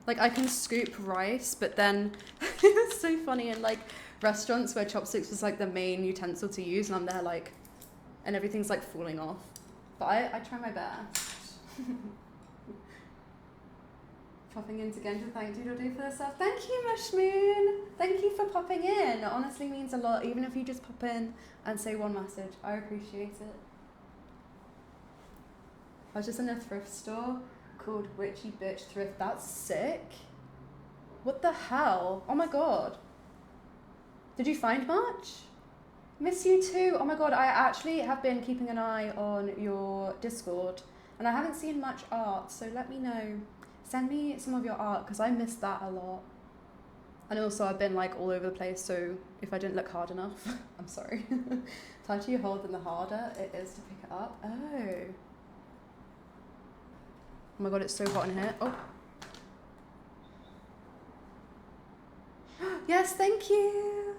Like I can scoop rice, but then it's so funny in like restaurants where chopsticks was like the main utensil to use, and I'm there like, and everything's like falling off. But I try my best. Popping in again to thank Doodle Doo for the stuff. Thank you, Mushmoon. Thank you for popping in. It honestly means a lot, even if you just pop in and say one message. I appreciate it. I was just in a thrift store called Witchy Bitch Thrift. That's sick. What the hell? Oh my god. Did you find much? Miss you too. Oh my god, I actually have been keeping an eye on your Discord and I haven't seen much art, so let me know. Send me some of your art because I missed that a lot. And also I've been like all over the place, so if I didn't look hard enough, I'm sorry. The tighter you hold, then the harder it is to pick it up. Oh. Oh my god, it's so hot in here. Oh. Yes, thank you.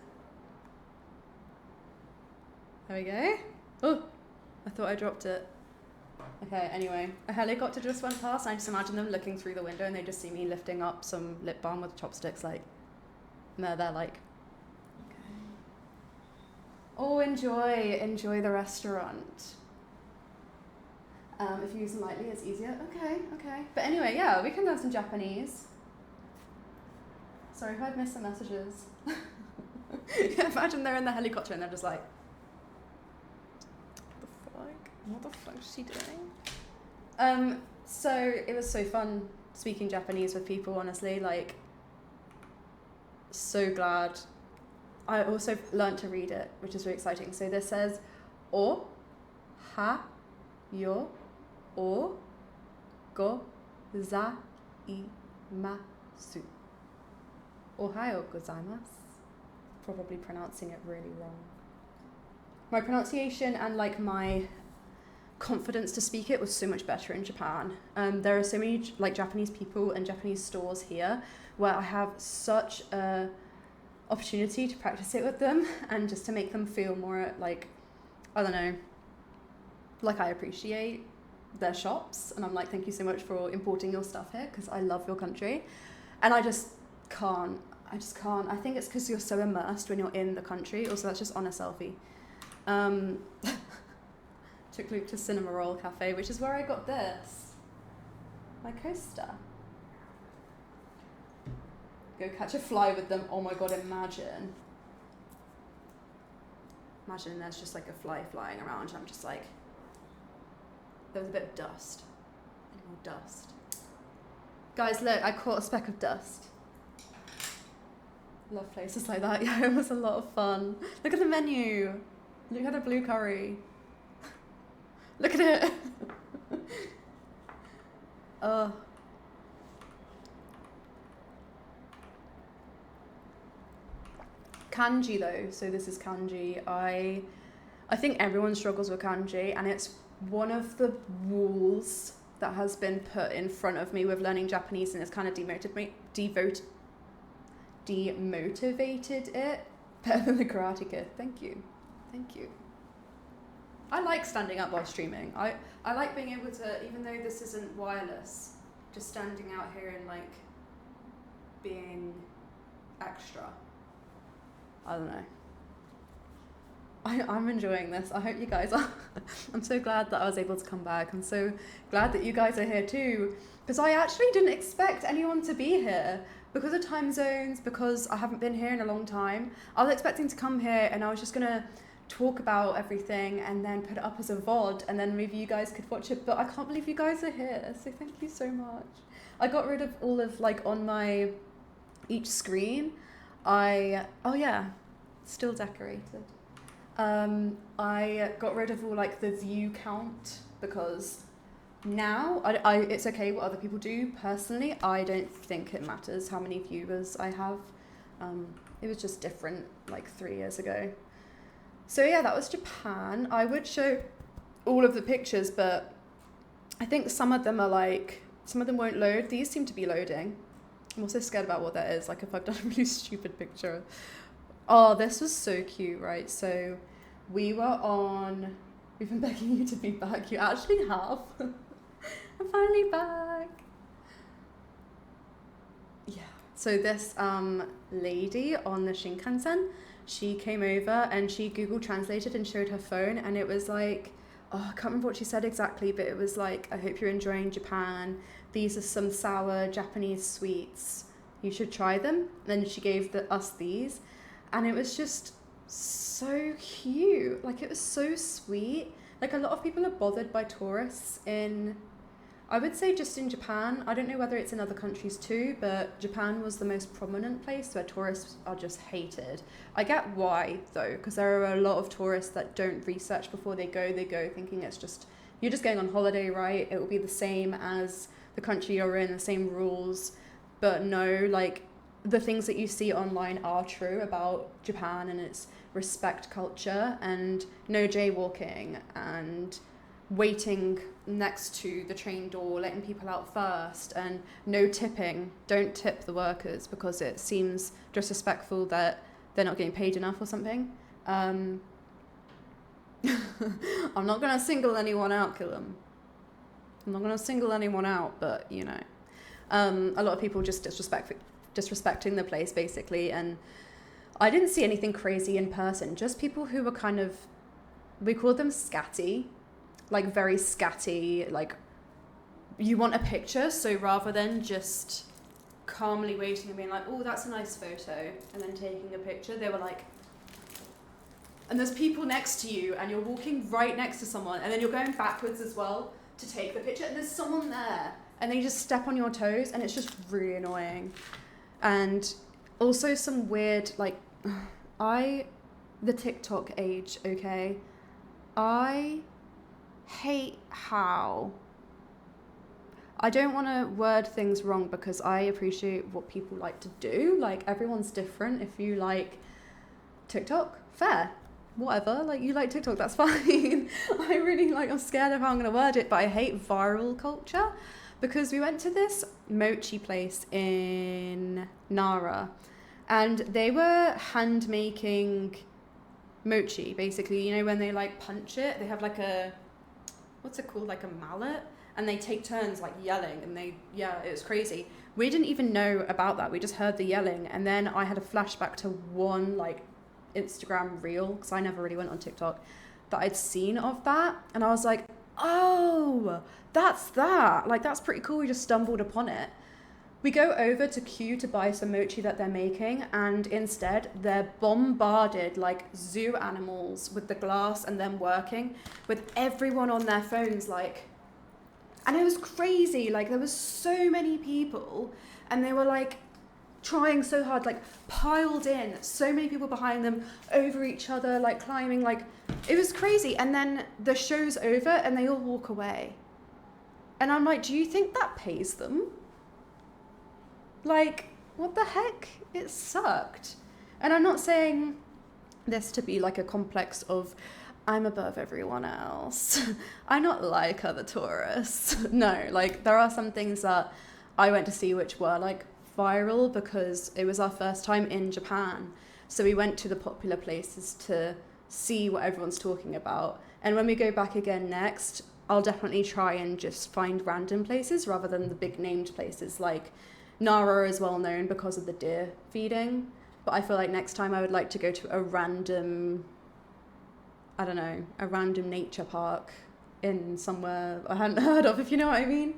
There we go. Oh, I thought I dropped it. Okay, anyway, a helicopter just went past and I just imagine them looking through the window and they just see me lifting up some lip balm with chopsticks, like, and they're like, okay. Oh, enjoy the restaurant. If you use them lightly, it's easier. Okay. But anyway, yeah, we can learn some Japanese. Sorry if I've missed some messages. Yeah, imagine they're in the helicopter and they're just like, what the fuck is she doing? So it was so fun speaking Japanese with people, honestly, like, so glad. I also learned to read it, which is really exciting. So this says, o, ha, yo, o, go, za, imasu. Ohayo gozaimasu. Probably pronouncing it really wrong. My pronunciation and like my confidence to speak it was so much better in Japan. There are so many like Japanese people and Japanese stores here where I have such a opportunity to practice it with them and just to make them feel more like, I don't know, like I appreciate their shops, and I'm like, thank you so much for importing your stuff here because I love your country. And I just can't. I think it's because you're so immersed when you're in the country. Also, that's just on a selfie. Took Luke to Cinema Roll Cafe, which is where I got this. My coaster. Go catch a fly with them. Oh my god, imagine. Imagine there's just like a fly flying around and I'm just like, there was a bit of dust. Any more dust? Guys, look, I caught a speck of dust. Love places like that. Yeah, it was a lot of fun. Look at the menu. Look at the blue curry. Look at it. Kanji though, so this is kanji. I think everyone struggles with kanji, and it's one of the walls that has been put in front of me with learning Japanese, and it's kind of demotivated it better than the Karate Kid. Thank you. I like standing up while streaming. I like being able to, even though this isn't wireless, just standing out here and like being extra. I don't know. I'm enjoying this. I hope you guys are. I'm so glad that I was able to come back. I'm so glad that you guys are here too, because I actually didn't expect anyone to be here because of time zones, because I haven't been here in a long time. I was expecting to come here and I was just gonna talk about everything and then put it up as a VOD and then maybe you guys could watch it, but I can't believe you guys are here, so thank you so much. I got rid of all of like on my each screen, oh yeah, still decorated. I got rid of all like the view count because now I it's okay what other people do. Personally, I don't think it matters how many viewers I have. It was just different like 3 years ago. So yeah, that was Japan. I would show all of the pictures, but I think some of them won't load. These seem to be loading. I'm also scared about what that is, like if I've done a really stupid picture. Oh, this was so cute, right? So we've been begging you to be back. You actually have. I'm finally back. Yeah. So this lady on the Shinkansen, she came over and she Google translated and showed her phone, and it was like, oh, I can't remember what she said exactly, but it was like, I hope you're enjoying Japan. These are some sour Japanese sweets. You should try them. And then she gave us these, and it was just so cute. Like, it was so sweet. Like, a lot of people are bothered by tourists in, I would say just in Japan. I don't know whether it's in other countries too, but Japan was the most prominent place where tourists are just hated. I get why though, because there are a lot of tourists that don't research before they go thinking it's just, you're just going on holiday, right? It will be the same as the country you're in, the same rules. But no, like, the things that you see online are true about Japan and its respect culture, and no jaywalking and waiting next to the train door, letting people out first, and no tipping. Don't tip the workers because it seems disrespectful that they're not getting paid enough or something. I'm not going to single anyone out, Killam. I'm not going to single anyone out, but, you know. A lot of people just disrespecting the place, basically, and I didn't see anything crazy in person, just people who were kind of, we call them scatty, like very scatty, like you want a picture, so rather than just calmly waiting and being like, oh, that's a nice photo, and then taking a picture, they were like, and there's people next to you and you're walking right next to someone and then you're going backwards as well to take the picture, and there's someone there, and they just step on your toes, and it's just really annoying. And also some weird, like, the TikTok age, okay? I hate how, I don't want to word things wrong because I appreciate what people like to do. Like, everyone's different. If you like TikTok, fair. Whatever, like, you like TikTok, that's fine. I'm scared of how I'm going to word it, but I hate viral culture because we went to this mochi place in Nara and they were hand making mochi, basically. You know, when they like punch it, they have like what's it called, like a mallet, and they take turns like yelling, and it was crazy. We didn't even know about that. We just heard the yelling, and then I had a flashback to one like Instagram reel, because I never really went on TikTok, that I'd seen of that, and I was like, oh, that's that. Like, that's pretty cool. We just stumbled upon it. We go over to Q to buy some mochi that they're making, and instead they're bombarded like zoo animals with the glass and them working with everyone on their phones, like, and it was crazy. Like, there was so many people and they were like trying so hard, like piled in, so many people behind them, over each other, like climbing, like it was crazy. And then the show's over and they all walk away. And I'm like, do you think that pays them? Like, what the heck? It sucked. And I'm not saying this to be like a complex of I'm above everyone else. I'm not like other tourists. No, like there are some things that I went to see which were like viral because it was our first time in Japan. So we went to the popular places to see what everyone's talking about. And when we go back again next, I'll definitely try and just find random places rather than the big named places. Like Nara is well known because of the deer feeding, but I feel like next time I would like to go to a random nature park in somewhere I hadn't heard of, if you know what I mean.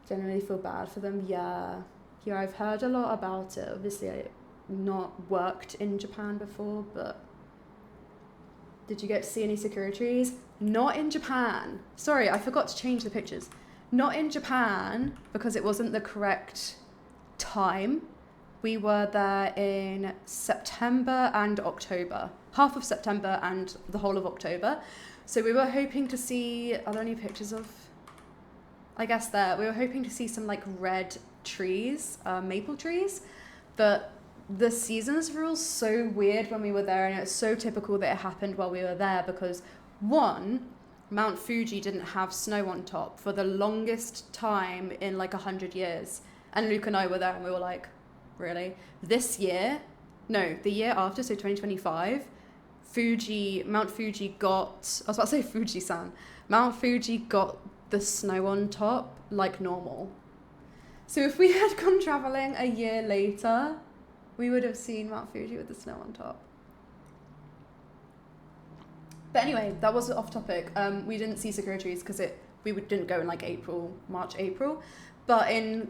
Generally feel bad for them. Yeah, I've heard a lot about it. Obviously, I've not worked in Japan before, but did you get to see any sakura trees? Not in Japan. Sorry, I forgot to change the pictures. Not in Japan because it wasn't the correct time. We were there in September and October, half of September and the whole of October. So we were hoping to see, are there any pictures of, I guess there, we were hoping to see some like red trees, maple trees, but the seasons were all so weird when we were there, and it's so typical that it happened while we were there because one, Mount Fuji didn't have snow on top for the longest time in like 100 years. And Luke and I were there and we were like, really? This year? No, the year after, so 2025, Mount Fuji got, I was about to say Fuji-san, Mount Fuji got the snow on top like normal. So if we had gone traveling a year later, we would have seen Mount Fuji with the snow on top. But anyway, that was off topic. We didn't see sakura trees because we didn't go in like March, April. But in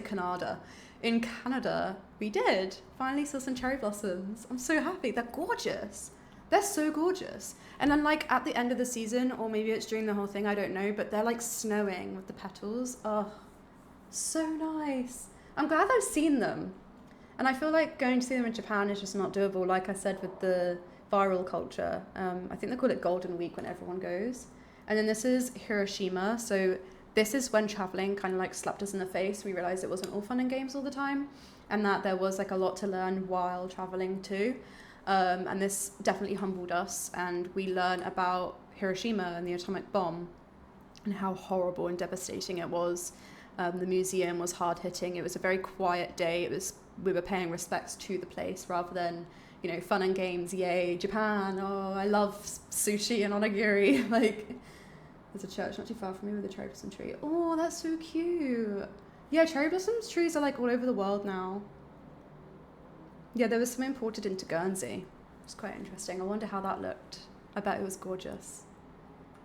Canada. In Canada, we did. Finally saw some cherry blossoms. I'm so happy. They're gorgeous. They're so gorgeous. And then like at the end of the season, or maybe it's during the whole thing, I don't know, but they're like snowing with the petals. Oh, so nice. I'm glad I've seen them. And I feel like going to see them in Japan is just not doable. Like I said, with the viral culture. I think they call it Golden Week when everyone goes. And then this is Hiroshima. So this is when traveling kind of like slapped us in the face. We realized it wasn't all fun and games all the time, and that there was like a lot to learn while traveling too. And this definitely humbled us, and we learned about Hiroshima and the atomic bomb and how horrible and devastating it was. The museum was hard hitting. It was a very quiet day. We were paying respects to the place rather than, you know, fun and games. Yay, Japan. Oh, I love sushi and onigiri. Like, there's a church not too far from me with a cherry blossom tree. Oh, that's so cute. Yeah, cherry blossom trees are like all over the world now. Yeah, there was some imported into Guernsey. It's quite interesting. I wonder how that looked. I bet it was gorgeous.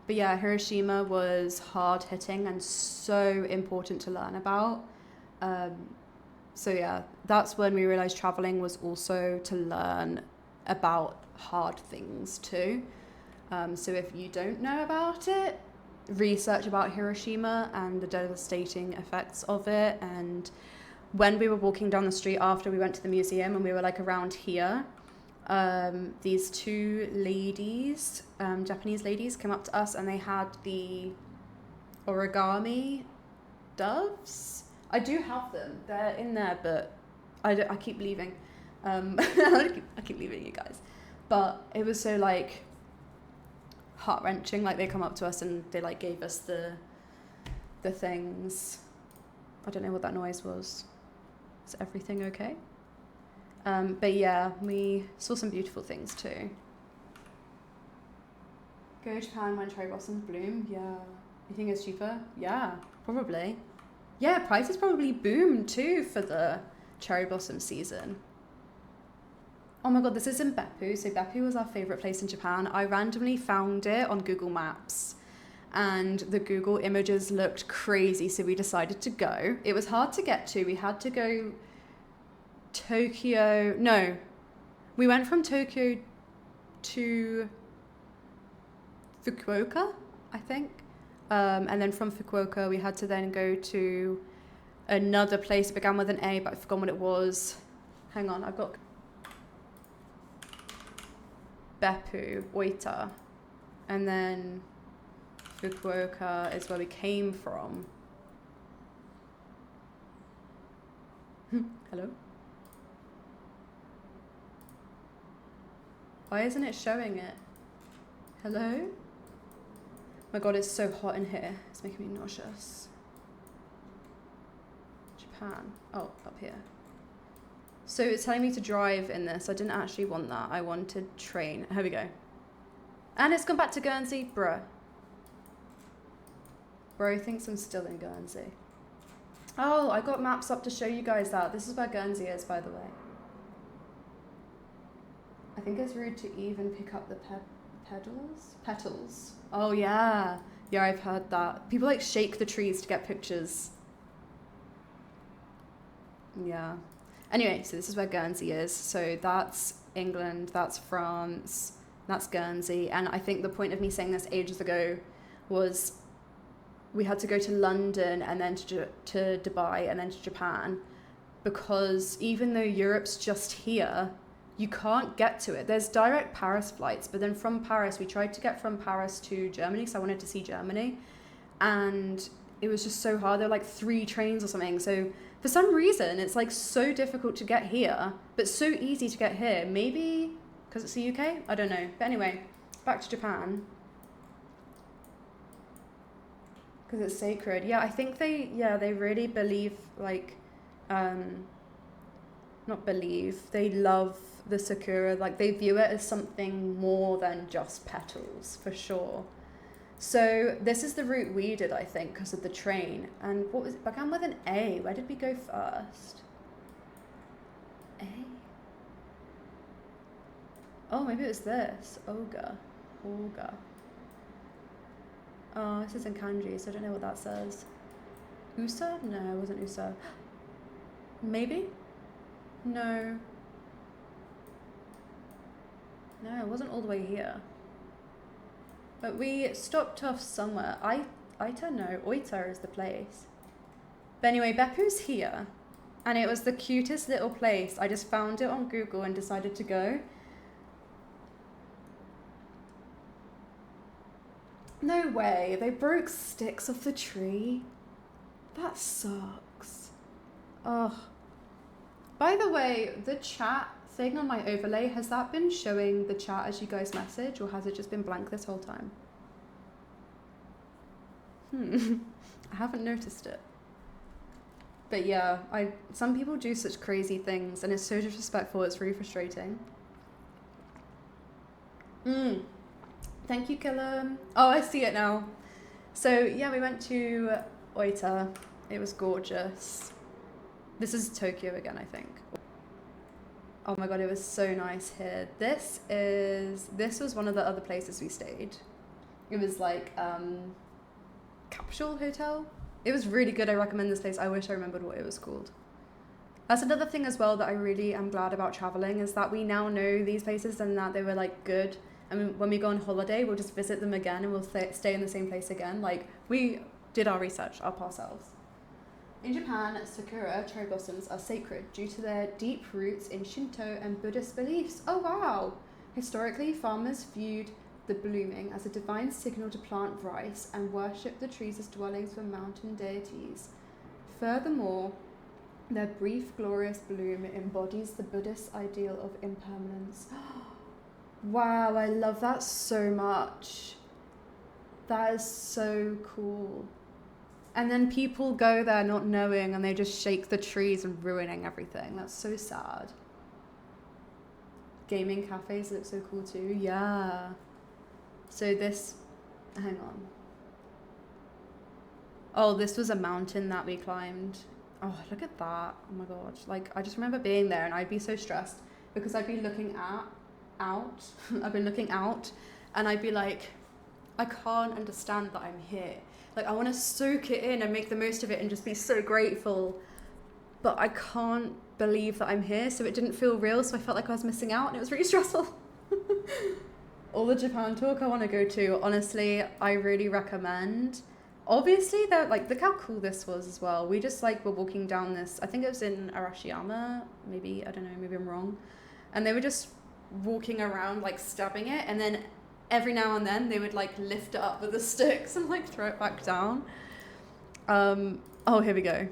But yeah, Hiroshima was hard hitting and so important to learn about. So yeah, that's when we realized traveling was also to learn about hard things too. So if you don't know about it, research about Hiroshima and the devastating effects of it. And when we were walking down the street after we went to the museum and we were like around here, these two ladies, Japanese ladies, came up to us and they had the origami doves. I do have them. They're in there, but I keep leaving. I keep leaving you guys. But it was so like heart-wrenching. Like they come up to us and they like gave us the things. I don't know what that noise was. Is everything okay? But yeah, we saw some beautiful things too. Go to Japan when cherry blossoms bloom. Yeah. You think it's cheaper? Yeah, probably. Yeah, prices probably boomed too for the cherry blossom season. Oh my god, this is in Beppu. So Beppu was our favourite place in Japan. I randomly found it on Google Maps and the Google images looked crazy, so we decided to go. It was hard to get to. We had to go Tokyo. No, we went from Tokyo to Fukuoka, I think. And then from Fukuoka, we had to then go to another place. It began with an A, but I've forgotten what it was. Hang on, I've got Beppu, Oita, and then Fukuoka is where we came from. Hello? Why isn't it showing it? Hello? My god, it's so hot in here. It's making me nauseous. Japan. Oh, up here. So it's telling me to drive in this. I didn't actually want that. I wanted train. Here we go. And it's gone back to Guernsey. Bruh. Bro thinks I'm still in Guernsey. Oh, I got maps up to show you guys that. This is where Guernsey is, by the way. I think it's rude to even pick up the petals. Oh yeah. Yeah, I've heard that. People like shake the trees to get pictures. Yeah. Anyway, so this is where Guernsey is. So that's England, that's France, that's Guernsey. And I think the point of me saying this ages ago was we had to go to London and then to Dubai and then to Japan, because even though Europe's just here, you can't get to it. There's direct Paris flights, but then from Paris, we tried to get from Paris to Germany because I wanted to see Germany. And it was just so hard. There were like 3 trains or something. So for some reason, it's like so difficult to get here, but so easy to get here. Maybe because it's the UK? I don't know. But anyway, back to Japan. Because it's sacred. Yeah, I think they really believe, like, not believe, they love the sakura. Like, they view it as something more than just petals, for sure. So this is the route we did, I think, because of the train. And what was it? Began with an A. Where did we go first? A? Oh, maybe it was this. Olga. Oh, this is in kanji, so I don't know what that says. Usa? No, it wasn't Usa. Maybe? No. No, it wasn't all the way here. But we stopped off somewhere. Oita? No, Oita is the place. But anyway, Beppu's here. And it was the cutest little place. I just found it on Google and decided to go. No way, they broke sticks off the tree. That sucks. Oh. By the way, the chat thing on my overlay, has that been showing the chat as you guys message, or has it just been blank this whole time? I haven't noticed it. But yeah, some people do such crazy things and it's so disrespectful, it's really frustrating. Thank you, Killam. Oh, I see it now. So yeah, we went to Oita. It was gorgeous. This is Tokyo again, I think. Oh my god, it was so nice here. This was one of the other places we stayed. It was like Capsule Hotel. It was really good. I recommend this place. I wish I remembered what it was called. That's another thing as well that I really am glad about traveling, is that we now know these places and that they were like good And when we go on holiday, we'll just visit them again and we'll stay in the same place again. Like, we did our research up ourselves. In Japan, sakura, cherry blossoms, are sacred due to their deep roots in Shinto and Buddhist beliefs. Oh, wow. Historically, farmers viewed the blooming as a divine signal to plant rice and worship the trees as dwellings for mountain deities. Furthermore, their brief, glorious bloom embodies the Buddhist ideal of impermanence. Wow, I love that so much. That is so cool. And then people go there not knowing and they just shake the trees and ruining everything. That's so sad. Gaming cafes look so cool too. Yeah. So this, hang on. Oh, this was a mountain that we climbed. Oh, look at that. Oh my God. Like, I just remember being there and I'd be so stressed because I'd be looking out. I've been looking out and I'd be like, I can't understand that I'm here. Like, I want to soak it in and make the most of it and just be so grateful. But I can't believe that I'm here. So it didn't feel real. So I felt like I was missing out and it was really stressful. All the Japan talk I want to go to, honestly, I really recommend. Obviously, they're like, look how cool this was as well. We just like were walking down this, I think it was in Arashiyama, maybe, I don't know, maybe I'm wrong. And they were just walking around like stabbing it. And then every now and then they would like lift it up with the sticks and like throw it back down. Oh, here we go.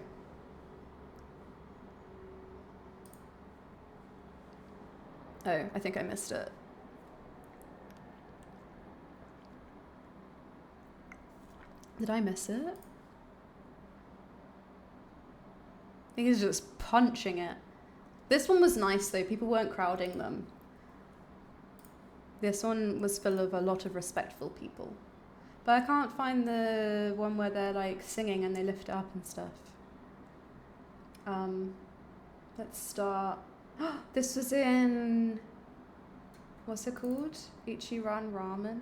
Oh, I think I missed it. Did I miss it? I think he's just punching it. This one was nice though, people weren't crowding them. This one was full of a lot of respectful people. But I can't find the one where they're like singing and they lift it up and stuff. Let's start. This was in, what's it called? Ichiran Ramen.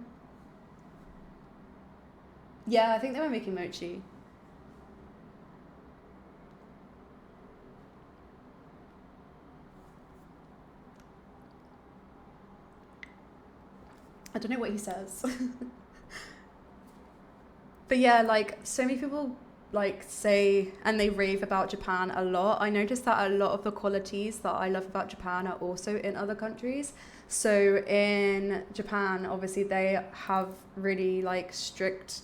Yeah, I think they were making mochi. I don't know what he says. But yeah, like so many people like say and they rave about Japan a lot. I noticed that a lot of the qualities that I love about Japan are also in other countries. So in Japan, obviously they have really like strict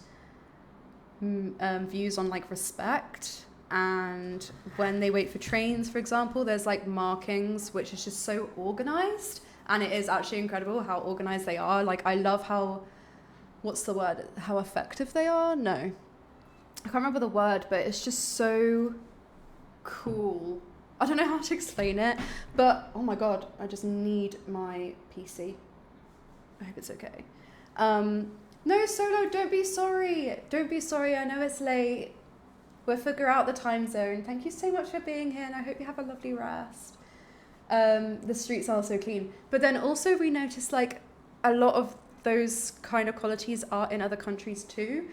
views on like respect, and when they wait for trains, for example, there's like markings which is just so organized, and it is actually incredible how organized they are. Like, I love how, what's the word, how effective they are. No, I can't remember the word, but it's just so cool. I don't know how to explain it, but oh my God, I just need my PC. I hope it's okay. No, Solo, don't be sorry. Don't be sorry. I know it's late. We'll figure out the time zone. Thank you so much for being here, and I hope you have a lovely rest. The streets are so clean. But then also we noticed like a lot of those kind of qualities are in other countries too.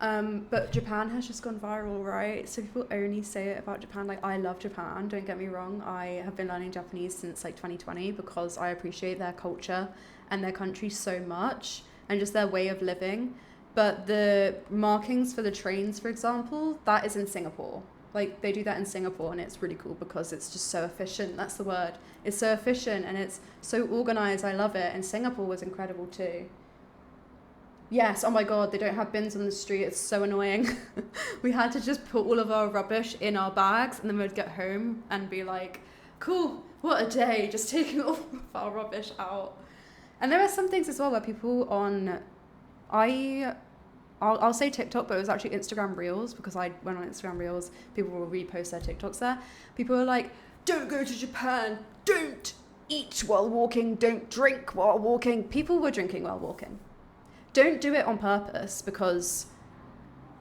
But Japan has just gone viral, right? So people only say it about Japan. Like, I love Japan, don't get me wrong. I have been learning Japanese since like 2020 because I appreciate their culture and their country so much, and just their way of living. But the markings for the trains, for example, that is in Singapore. Like, they do that in Singapore, and it's really cool because it's just so efficient. That's the word. It's so efficient and it's so organized. I love it. And Singapore was incredible too. Yes, oh my God, they don't have bins on the street. It's so annoying. We had to just put all of our rubbish in our bags, and then we'd get home and be like, cool, what a day, just taking all of our rubbish out. And there are some things as well where people on, I'll say TikTok, but it was actually Instagram Reels, because I went on Instagram Reels, people will repost their TikToks there. People are like, don't go to Japan, don't eat while walking, don't drink while walking. People were drinking while walking. Don't do it on purpose, because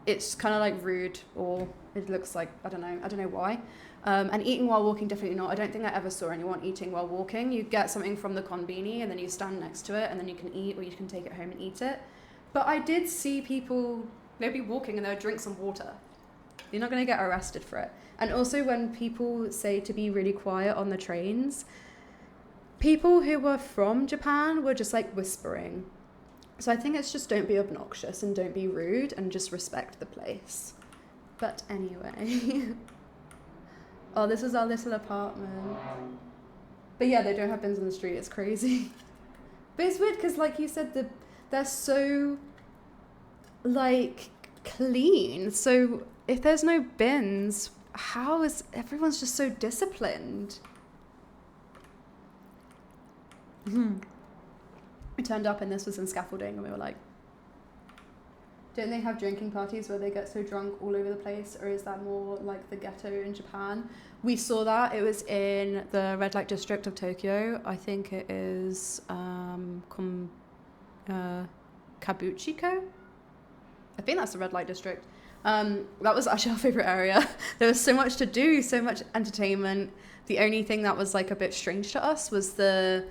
it's kind of like rude, or it looks like, I don't know why. And eating while walking, definitely not. I don't think I ever saw anyone eating while walking. You get something from the konbini and then you stand next to it and then you can eat, or you can take it home and eat it. But I did see people, they'd be walking and they would drink some water. You're not going to get arrested for it. And also when people say to be really quiet on the trains, people who were from Japan were just like whispering. So I think it's just don't be obnoxious and don't be rude and just respect the place. But anyway. Oh, this is our little apartment. But yeah, they don't have bins on the street. It's crazy. But it's weird because, like you said, they're so, like, clean. So if there's no bins, how is everyone's just so disciplined? We turned up and this was in scaffolding and we were like, don't they have drinking parties where they get so drunk all over the place, or is that more like the ghetto in Japan? We saw that. It was in the red light district of Tokyo. I think it is Kabuchiko. I think that's the red light district. That was actually our favorite area. There was so much to do, so much entertainment. The only thing that was like a bit strange to us was the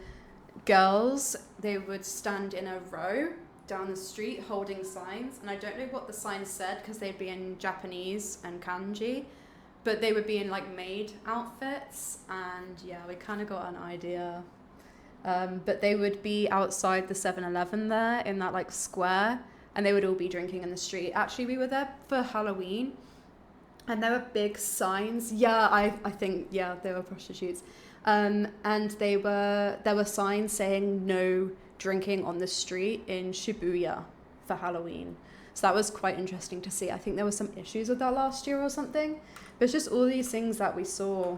girls. They would stand in a row down the street holding signs, and I don't know what the signs said because they'd be in Japanese and kanji, but they would be in like maid outfits, and yeah, we kind of got an idea. But they would be outside the 7-Eleven there in that like square, and they would all be drinking in the street. Actually, we were there for Halloween, and there were big signs. Yeah, I think, yeah, they were prostitutes. And there were signs saying no drinking on the street in Shibuya for Halloween. So that was quite interesting to see. I think there were some issues with that last year or something. But it's just all these things that we saw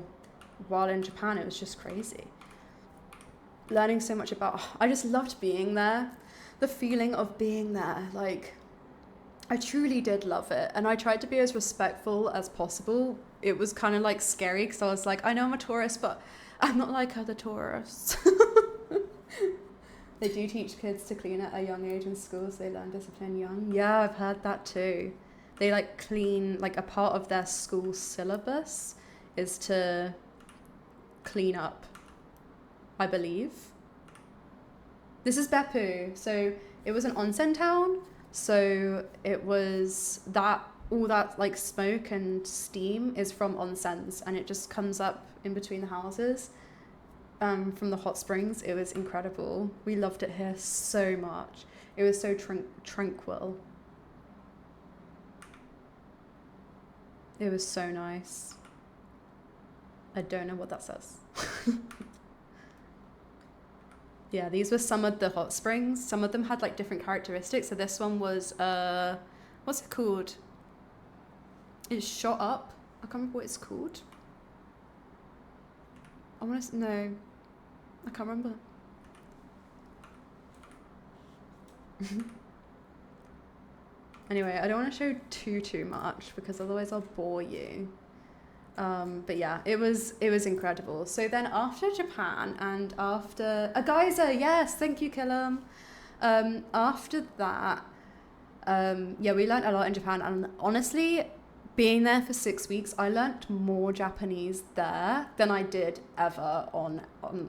while in Japan. It was just crazy. Learning so much about, I just loved being there. The feeling of being there, like, I truly did love it. And I tried to be as respectful as possible. It was kind of like scary because I was like, I know I'm a tourist, but I'm not like other tourists. They do teach kids to clean at a young age in schools. They learn discipline young. Yeah, I've heard that too. They like clean, like a part of their school syllabus is to clean up, I believe. This is Beppu. So it was an onsen town. So it was that, all that like smoke and steam is from onsens, and it just comes up in between the houses. From the hot springs. It was incredible. We loved it here so much. It was so tranquil. It was so nice. I don't know what that says. Yeah, these were some of the hot springs. Some of them had like different characteristics. So this one was, what's it called? It's shot up. I can't remember what it's called. No, I can't remember. Anyway, I don't want to show too much because otherwise I'll bore you. But yeah, it was incredible. So then after Japan and after a geyser, yes, thank you, Killam. After that, yeah, we learned a lot in Japan, and honestly, being there for 6 weeks, I learnt more Japanese there than I did ever on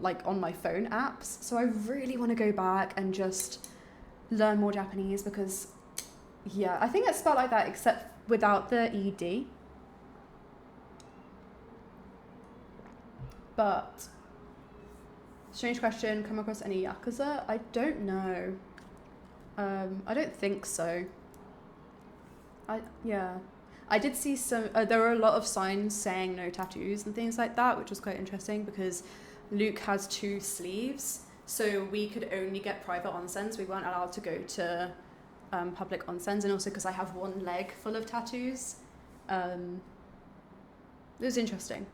my phone apps. So I really want to go back and just learn more Japanese because, yeah, I think it's spelled like that except without the ED. But, strange question, come across any Yakuza? I don't know. I don't think so. I did see some, there were a lot of signs saying no tattoos and things like that, which was quite interesting because Luke has 2 sleeves, so we could only get private onsens. We weren't allowed to go to public onsens, and also because I have 1 leg full of tattoos. It was interesting.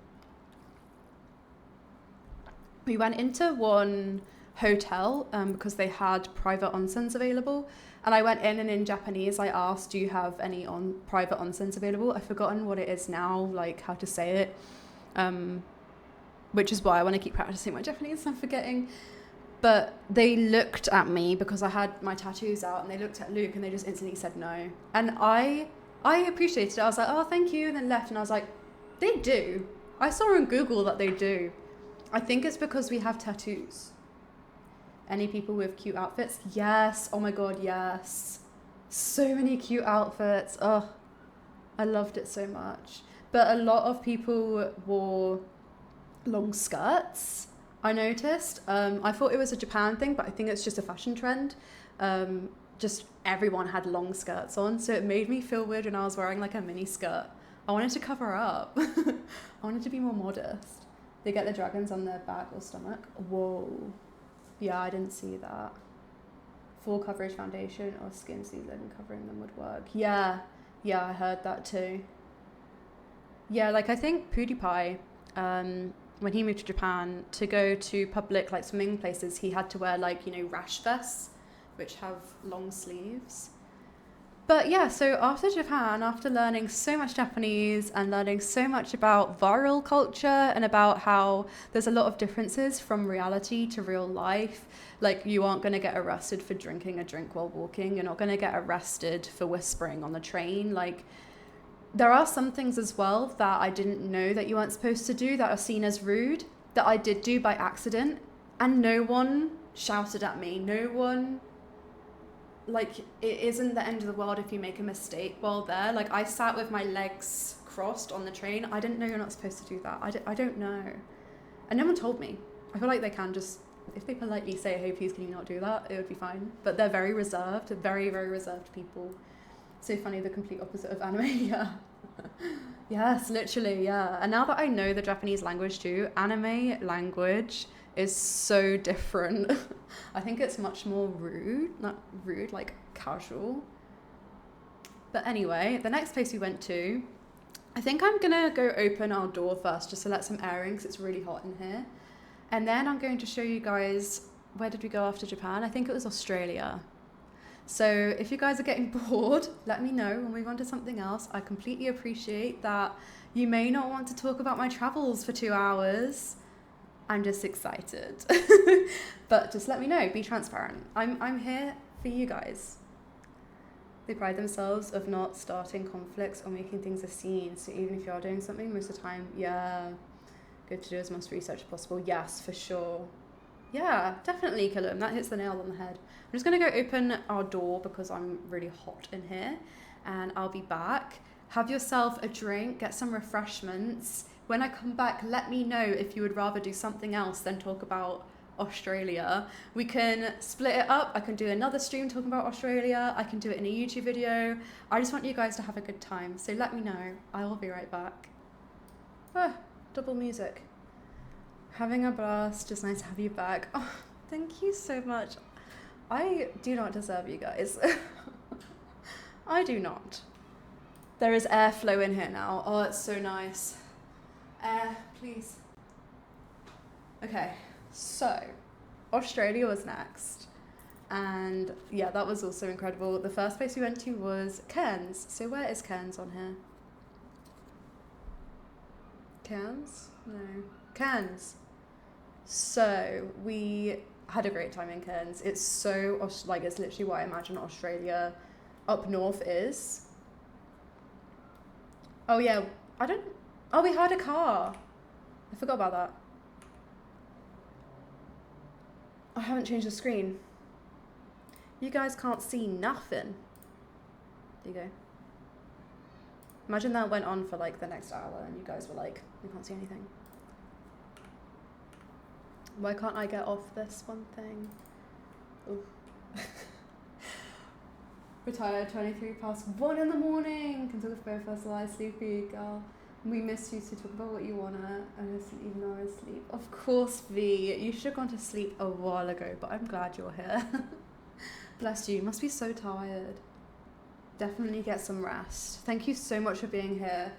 We went into one hotel because they had private onsens available. And I went in, and in Japanese, I asked, do you have any private onsens available? I've forgotten what it is now, like how to say it, which is why I want to keep practicing my Japanese. I'm forgetting. But they looked at me because I had my tattoos out, and they looked at Luke, and they just instantly said no. And I appreciated it. I was like, oh, thank you, and then left. And I was like, they do. I saw on Google that they do. I think it's because we have tattoos. Any people with cute outfits? Yes. Oh my god, yes. So many cute outfits. Oh, I loved it so much. But a lot of people wore long skirts. I noticed. I thought it was a Japan thing, but I think it's just a fashion trend. Just everyone had long skirts on, so it made me feel weird when I was wearing like a mini skirt. I wanted to cover up. I wanted to be more modest. They get the dragons on their back or stomach. Whoa. Yeah, I didn't see that. Full coverage foundation or skin season covering them would work. Yeah, I heard that too. Yeah, like I think PewDiePie, when he moved to Japan to go to public like swimming places, he had to wear like, rash vests, which have long sleeves. But yeah, so after Japan, after learning so much Japanese and learning so much about viral culture and about how there's a lot of differences from reality to real life, like you aren't going to get arrested for drinking a drink while walking. You're not going to get arrested for whispering on the train. Like there are some things as well that I didn't know that you weren't supposed to do that are seen as rude that I did do by accident. And no one shouted at me. No one... Like, it isn't the end of the world if you make a mistake while there. Like, I sat with my legs crossed on the train. I didn't know you're not supposed to do that. I don't know. And no one told me. I feel like they can just, if they politely say, hey, please can you not do that, it would be fine. But they're very reserved, very, very reserved people. So funny, the complete opposite of anime, yeah. Yes, literally, yeah. And now that I know the Japanese language too, anime language is so different. I think it's much more rude, not rude, like casual. But anyway, the next place we went to, I think I'm gonna go open our door first just to let some air in because it's really hot in here. And then I'm going to show you guys, where did we go after Japan? I think it was Australia. So if you guys are getting bored, let me know. We'll move on to something else. I completely appreciate that you may not want to talk about my travels for 2 hours. I'm just excited. But just let me know, be transparent. I'm here for you guys. They pride themselves of not starting conflicts or making things a scene. So even if you are doing something, most of the time, yeah, good to do as much research as possible. Yes, for sure. Yeah, definitely, Callum. That hits the nail on the head. I'm just going to go open our door because I'm really hot in here. And I'll be back. Have yourself a drink, get some refreshments. When I come back, let me know if you would rather do something else than talk about Australia. We can split it up. I can do another stream talking about Australia. I can do it in a YouTube video. I just want you guys to have a good time. So let me know. I will be right back. Ah, double music. Having a blast. Just nice to have you back. Oh, thank you so much. I do not deserve you guys. I do not. There is airflow in here now. Oh, it's so nice. Air, please. Okay, so Australia was next. And yeah, that was also incredible. The first place we went to was Cairns. So where is Cairns on here? Cairns? No. Cairns. So we had a great time in Cairns. It's so, like, it's literally what I imagine Australia up north is. Oh yeah, oh, we had a car. I forgot about that. I haven't changed the screen. You guys can't see nothing. There you go. Imagine that went on for like the next hour and you guys were like, we can't see anything. Why can't I get off this one thing? Ooh. Retired 23 past 1 in the morning. Can talk with both of us while I sleepy, girl. We missed you to talk about what you wanna. And even though I was asleep. Of course, V. You should have gone to sleep a while ago, but I'm glad you're here. Bless you. You must be so tired. Definitely get some rest. Thank you so much for being here.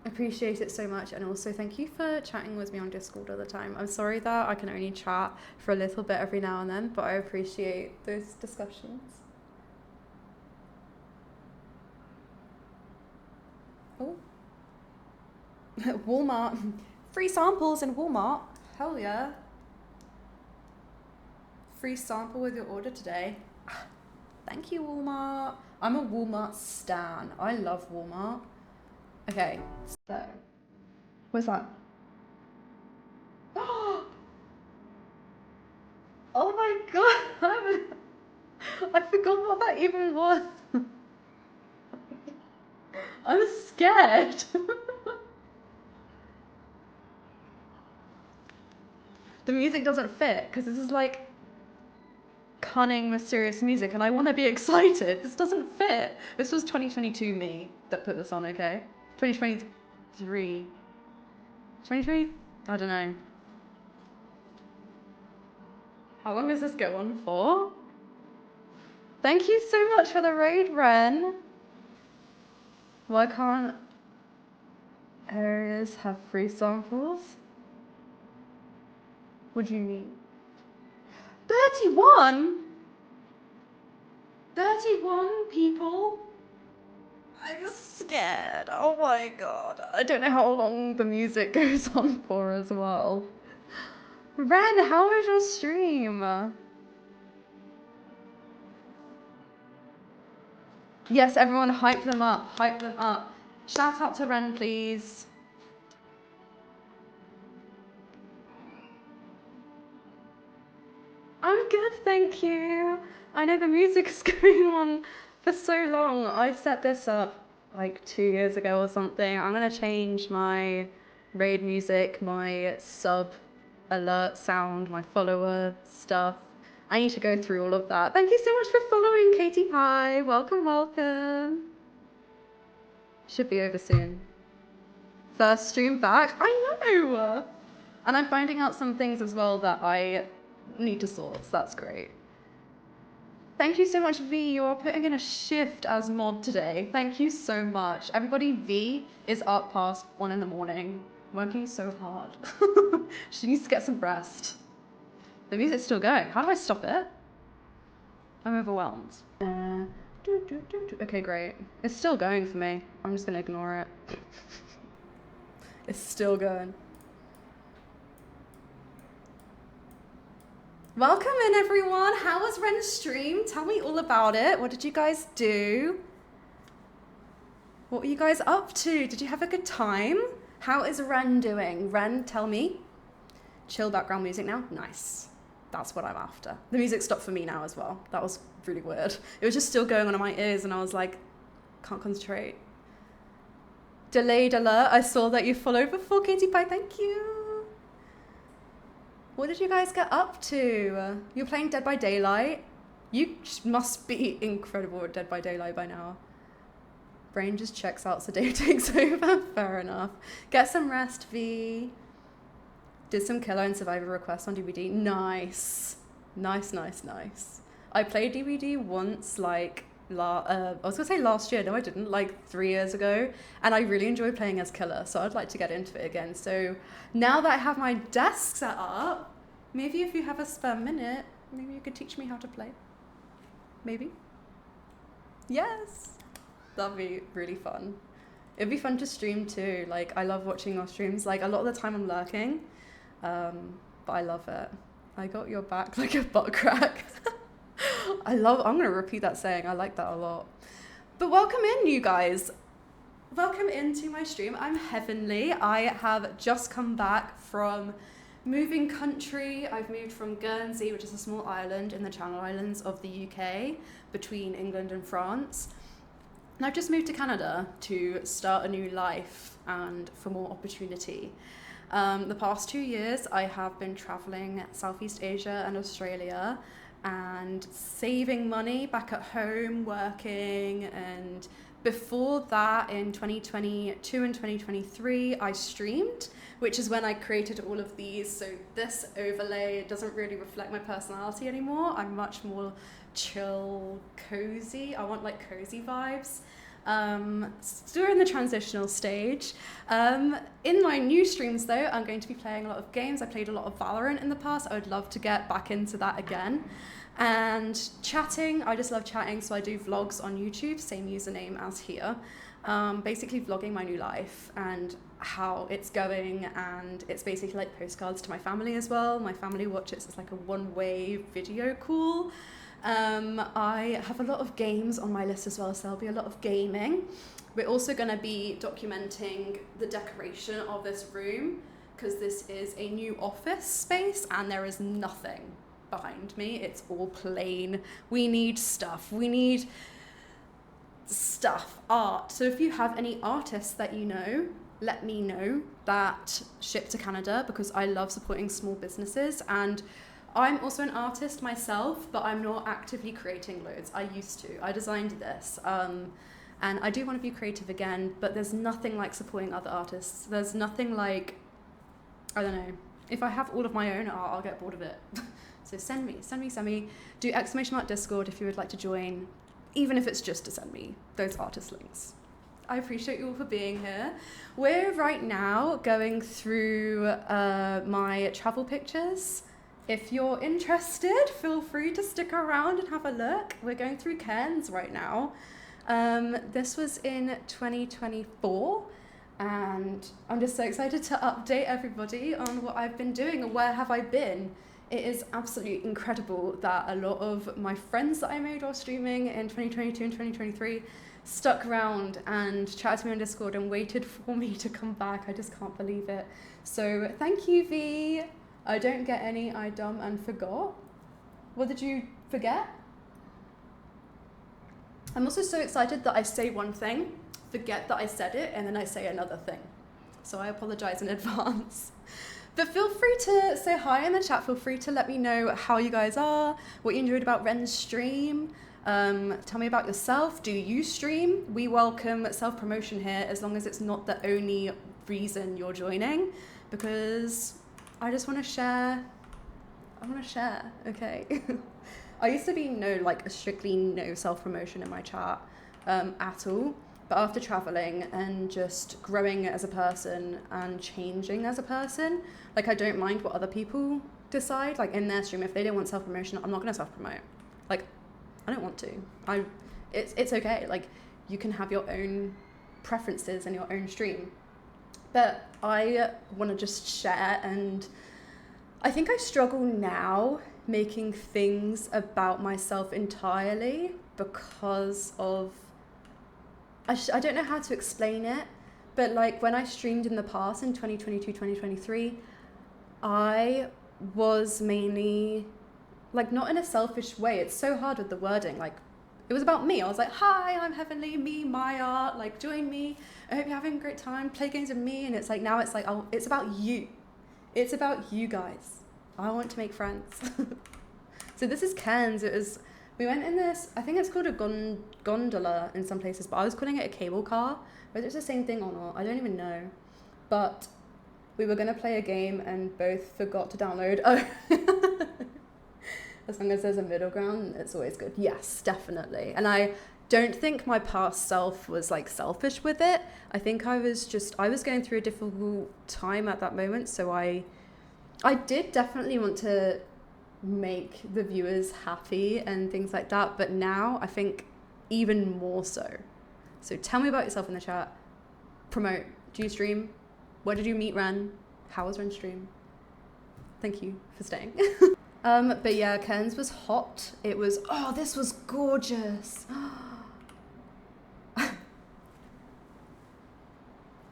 Appreciate it so much, and also thank you for chatting with me on Discord all the time. I'm sorry that I can only chat for a little bit every now and then, but I appreciate those discussions. Oh. Walmart. Free samples in Walmart. Hell yeah. Free sample with your order today. Thank you, Walmart. I'm a Walmart stan. I love Walmart. Okay, so what's that? Oh my god, I forgot what that even was. I'm scared. the music doesn't fit because this is like cunning, mysterious music and I want to be excited. This doesn't fit. This was 2022 me that put this on, okay? 2023. 23? I don't know. How long does this go on for? Thank you so much for the raid, Ren. Why can't areas have free samples? What do you mean? 31? 31 people? I'm scared. Oh my god. I don't know how long the music goes on for as well. Ren, how was your stream? Yes, everyone hype them up. Hype them up. Shout out to Ren, please. I'm good, thank you. I know the music's going on for so long. I set this up like 2 years ago or something. I'm gonna change my raid music, my sub alert sound, my follower stuff. I need to go through all of that. Thank you so much for following, Katie Pie. Welcome, welcome. Should be over soon. First stream back. I know. And I'm finding out some things as well that I need to sort, so that's great. Thank you so much, V. You're putting in a shift as mod today. Thank you so much. Everybody, V is up past 1 in the morning, working so hard. She needs to get some rest. The music's still going. How do I stop it? I'm overwhelmed. Okay, great. It's still going for me. I'm just gonna ignore it. It's still going. Welcome in, everyone. How was Ren's stream? Tell me all about it. What did you guys do? What were you guys up to? Did you have a good time? How is Ren doing? Ren, tell me. Chill background music now? Nice. That's what I'm after. The music stopped for me now as well. That was really weird. It was just still going on in my ears and I was like, can't concentrate. Delayed alert. I saw that you followed before, Katie Pie. Thank you. What did you guys get up to? You're playing Dead by Daylight? You must be incredible at Dead by Daylight by now. Brain just checks out so day takes over. Fair enough. Get some rest, V. Did some Killer and Survivor requests on DVD. Nice. Nice, nice, nice. I played DVD once, like, I was gonna say last year. No, I didn't. Like 3 years ago. And I really enjoy playing as Killer, so I'd like to get into it again. So now that I have my desk set up, maybe if you have a spare minute, maybe you could teach me how to play. Maybe. Yes. That'd be really fun. It'd be fun to stream too. Like, I love watching your streams. Like, a lot of the time I'm lurking, but I love it. I got your back like a butt crack. I'm gonna repeat that saying. I like that a lot. But welcome in, you guys. Welcome into my stream. I'm Heavenly. I have just come back from moving country. I've moved from Guernsey, which is a small island in the Channel Islands of the UK, between England and France. And I've just moved to Canada to start a new life and for more opportunity. The past 2 years, I have been traveling Southeast Asia and Australia and saving money back at home, working. And before that, in 2022 and 2023, I streamed, which is when I created all of these. So this overlay doesn't really reflect my personality anymore. I'm much more chill, cozy. I want like cozy vibes. Still in the transitional stage. In my new streams though, I'm going to be playing a lot of games. I played a lot of Valorant in the past. I would love to get back into that again. And chatting, I just love chatting, so I do vlogs on YouTube, same username as here. Basically vlogging my new life and how it's going, and it's basically like postcards to my family as well. My family watches, it's like a one-way video call. I have a lot of games on my list as well, so there'll be a lot of gaming. We're also going to be documenting the decoration of this room, because this is a new office space and there is nothing behind me. It's all plain. We need stuff. We need stuff, art. So if you have any artists that you know, let me know that ship to Canada, because I love supporting small businesses. And I'm also an artist myself, but I'm not actively creating loads. I used to. I designed this. And I do want to be creative again, but there's nothing like supporting other artists. There's nothing like, I don't know. If I have all of my own art, I'll get bored of it. So send me. Do ! Discord if you would like to join, even if it's just to send me those artist links. I appreciate you all for being here. We're right now going through my travel pictures. If you're interested, feel free to stick around and have a look. We're going through Cairns right now. This was in 2024, and I'm just so excited to update everybody on what I've been doing and where have I been. It is absolutely incredible that a lot of my friends that I made while streaming in 2022 and 2023 stuck around and chatted to me on Discord and waited for me to come back. I just can't believe it. So thank you, V. I don't get any I dumb and forgot. What did you forget? I'm also so excited that I say one thing, forget that I said it, and then I say another thing. So I apologize in advance. But feel free to say hi in the chat. Feel free to let me know how you guys are, what you enjoyed about Ren's stream. Tell me about yourself. Do you stream? We welcome self-promotion here, as long as it's not the only reason you're joining, because I just want to share. I want to share, okay? I used to be strictly no self-promotion in my chat at all. But after traveling and just growing as a person and changing as a person, I don't mind what other people decide. In their stream, if they don't want self-promotion, I'm not going to self-promote. I don't want to. It's okay. You can have your own preferences in your own stream. But I want to just share, and I think I struggle now making things about myself entirely because of, I don't know how to explain it, but when I streamed in the past in 2022, 2023, I was mainly, not in a selfish way. It's so hard with the wording. It was about me. I was like, hi, I'm Heavenly, me, my art, join me. I hope you're having a great time, play games with me. And it's now it's it's about you. It's about you guys. I want to make friends. So this is Cairns. We went in this, I think it's called a gondola in some places, but I was calling it a cable car. Whether it's the same thing or not, I don't even know. But we were going to play a game and both forgot to download. Oh, as long as there's a middle ground, it's always good. Yes, definitely. And I don't think my past self was selfish with it. I think I was going through a difficult time at that moment. So I did definitely want to make the viewers happy and things like that, but now I think even more so. So tell me about yourself in the chat. Promote. Do you stream? Where did you meet Ren? How was Ren's stream? Thank you for staying. But yeah, Cairns was hot. It was, this was gorgeous.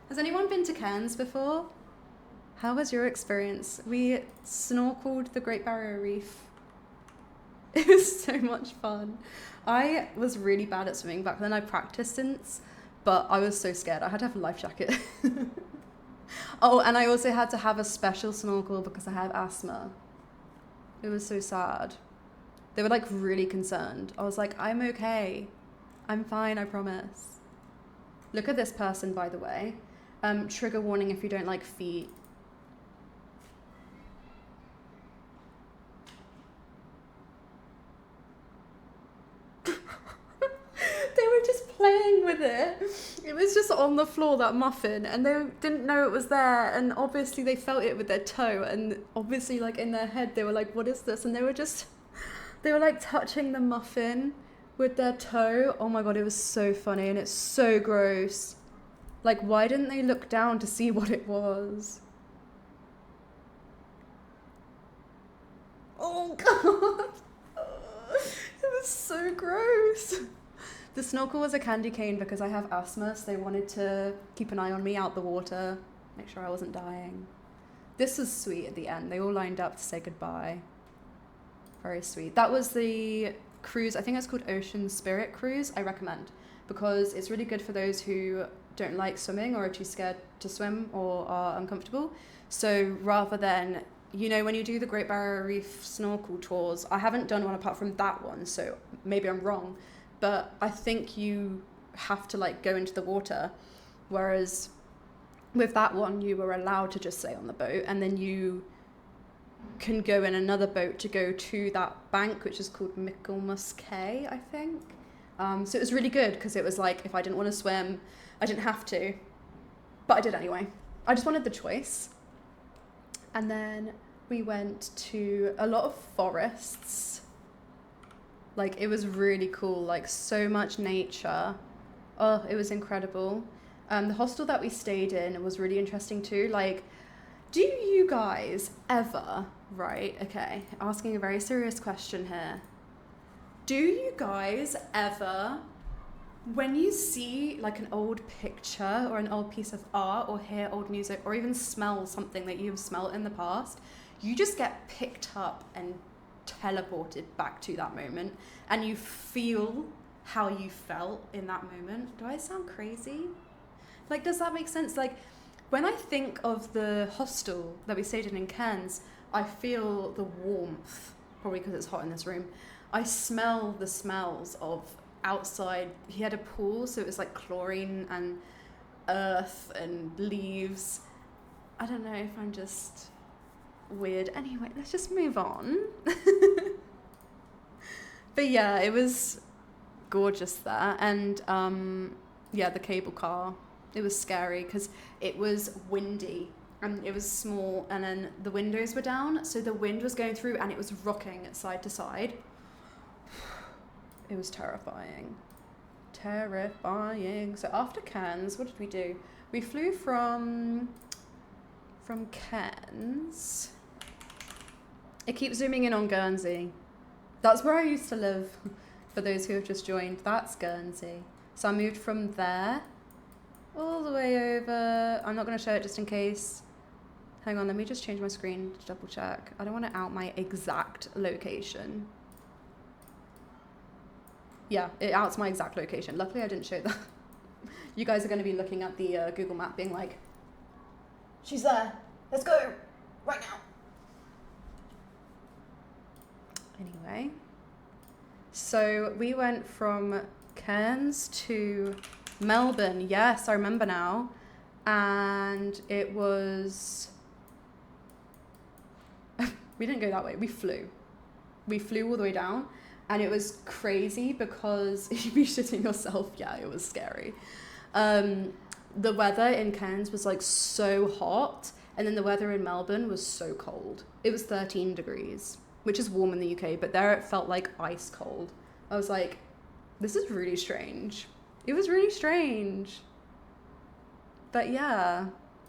Has anyone been to Cairns before? How was your experience? We snorkeled the Great Barrier Reef. It was so much fun. I was really bad at swimming back then. I practiced since, but I was so scared. I had to have a life jacket. Oh, and I also had to have a special snorkel because I have asthma. It was so sad. They were really concerned. I was like, I'm okay. I'm fine, I promise. Look at this person, by the way. Trigger warning if you don't like feet. They were just playing with it. It was just on the floor, that muffin, and they didn't know it was there, and obviously they felt it with their toe, and obviously in their head they were like, what is this? And they were touching the muffin with their toe. Oh my god, it was so funny, and it's so gross. Why didn't they look down to see what it was? Oh god. It was so gross. The snorkel was a candy cane because I have asthma, so they wanted to keep an eye on me out the water, make sure I wasn't dying. This was sweet at the end. They all lined up to say goodbye. Very sweet. That was the cruise. I think it's called Ocean Spirit Cruise. I recommend, because it's really good for those who don't like swimming or are too scared to swim or are uncomfortable. So rather than, you know, when you do the Great Barrier Reef snorkel tours, I haven't done one apart from that one, so maybe I'm wrong, but I think you have to like go into the water, whereas with that one you were allowed to just stay on the boat, and then you can go in another boat to go to that bank, which is called Michaelmas Cay, I think. So it was really good because it was like, if I didn't want to swim, I didn't have to, but I did anyway. I just wanted the choice. And then we went to a lot of forests. Like, it was really cool, like so much nature. Oh, it was incredible. The hostel that we stayed in was really interesting too. Like, do you guys ever, right, okay, asking a very serious question here. Do you guys ever, when you see like an old picture or an old piece of art or hear old music or even smell something that you've smelled in the past, you just get picked up and teleported back to that moment and you feel how you felt in that moment? Do I sound crazy? Like, does that make sense? Like, when I think of the hostel that we stayed in Cairns, I feel the warmth, probably because it's hot in this room. I smell the smells of outside. He had a pool, so it was like chlorine and earth and leaves. I don't know if I'm just weird. Anyway, let's just move on. But yeah, it was gorgeous there. And yeah, the cable car, it was scary because it was windy and it was small, and then the windows were down, so the wind was going through and it was rocking side to side. It was terrifying. Terrifying. So after Cairns, what did we do? We flew from Cairns. It keeps zooming in on Guernsey. That's where I used to live. For those who have just joined, that's Guernsey. So I moved from there all the way over. I'm not going to show it just in case. Hang on, let me just change my screen to double check. I don't want to out my exact location. Yeah, it outs my exact location. Luckily, I didn't show that. You guys are going to be looking at the Google map being like, she's there. Let's go right now. Anyway, so we went from Cairns to Melbourne. Yes, I remember now. And it was... we didn't go that way. We flew. We flew all the way down. And it was crazy because you'd be shitting yourself. Yeah, it was scary. The weather in Cairns was like so hot. And then the weather in Melbourne was so cold. It was 13 degrees, which is warm in the UK. But there it felt like ice cold. I was like, this is really strange. It was really strange. But yeah,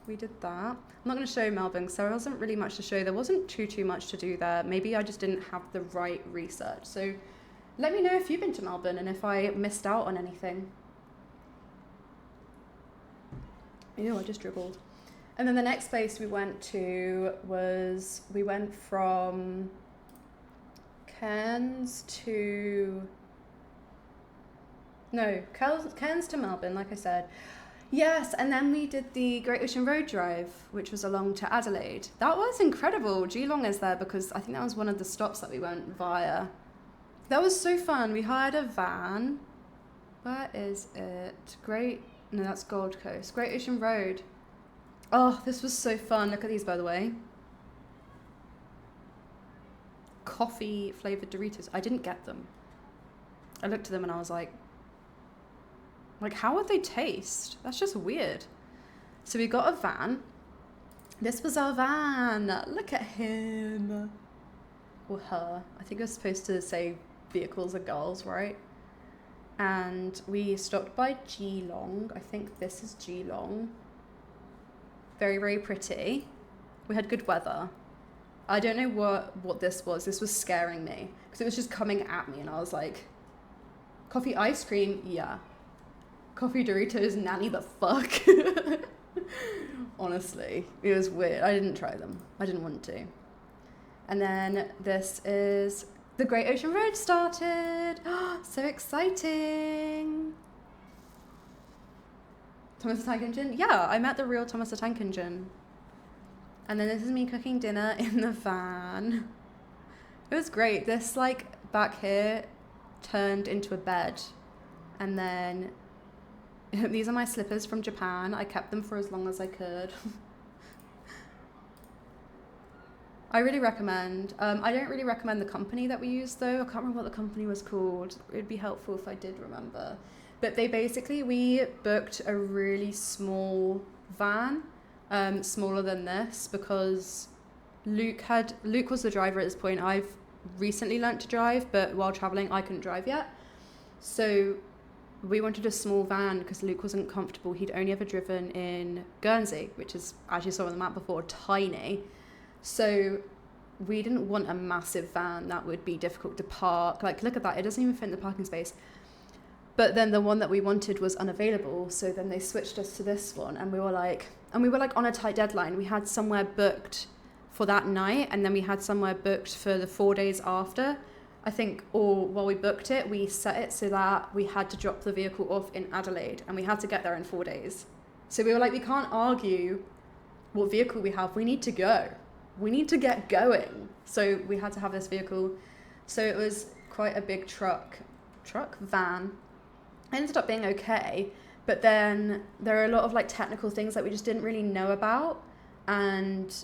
we did that. I'm not going to show Melbourne because there wasn't really much to show. There wasn't too much to do there. Maybe I just didn't have the right research. So let me know if you've been to Melbourne and if I missed out on anything. Ew, I just dribbled. And then the next place we went to was, we went from Cairns to... No, Cairns to Melbourne, like I said. Yes, and then we did the Great Ocean Road Drive, which was along to Adelaide. That was incredible. Geelong is there because I think that was one of the stops that we went via. That was so fun. We hired a van. Where is it? No, that's Gold Coast. Great Ocean Road. Oh, this was so fun. Look at these, by the way. Coffee flavored Doritos. I didn't get them. I looked at them and I was like, how would they taste? That's just weird. So we got a van. This was our van. Look at him. Or her. I think I was supposed to say vehicles are girls, right? And we stopped by Geelong. I think this is Geelong. Very, very pretty. We had good weather. I don't know what this was. This was scaring me because it was just coming at me and I was like, coffee ice cream? Yeah. Coffee Doritos, nanny the fuck. Honestly, it was weird. I didn't try them. I didn't want to. And then this is the Great Ocean Road started. So exciting. Thomas the Tank Engine? Yeah, I met the real Thomas the Tank Engine. And then this is me cooking dinner in the van. It was great. This, like, back here turned into a bed. And then these are my slippers from Japan. I kept them for as long as I could. I really recommend. I don't really recommend the company that we used, though. I can't remember what the company was called. It would be helpful if I did remember. But we booked a really small van, smaller than this, because Luke was the driver at this point. I've recently learnt to drive, but while traveling, I couldn't drive yet. So we wanted a small van because Luke wasn't comfortable. He'd only ever driven in Guernsey, which is, as you saw on the map before, tiny. So we didn't want a massive van that would be difficult to park. Like, look at that. It doesn't even fit in the parking space. But then the one that we wanted was unavailable. So then they switched us to this one. And we were like on a tight deadline. We had somewhere booked for that night. And then we had somewhere booked for the 4 days after, I think. Or while we booked it, we set it so that we had to drop the vehicle off in Adelaide. And we had to get there in 4 days. So we were like, we can't argue what vehicle we have. We need to go. We need to get going. So we had to have this vehicle. So it was quite a big van. It ended up being okay, but then there are a lot of like technical things that we just didn't really know about. And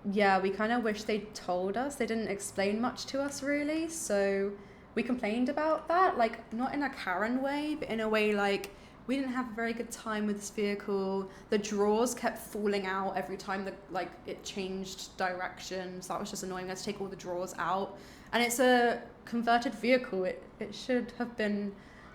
yeah, we kind of wish they told us. They didn't explain much to us really. So we complained about that, like not in a Karen way, but in a way like, we didn't have a very good time with this vehicle. The drawers kept falling out every time it changed direction. So that was just annoying. We had to take all the drawers out. And it's a converted vehicle. It should have been,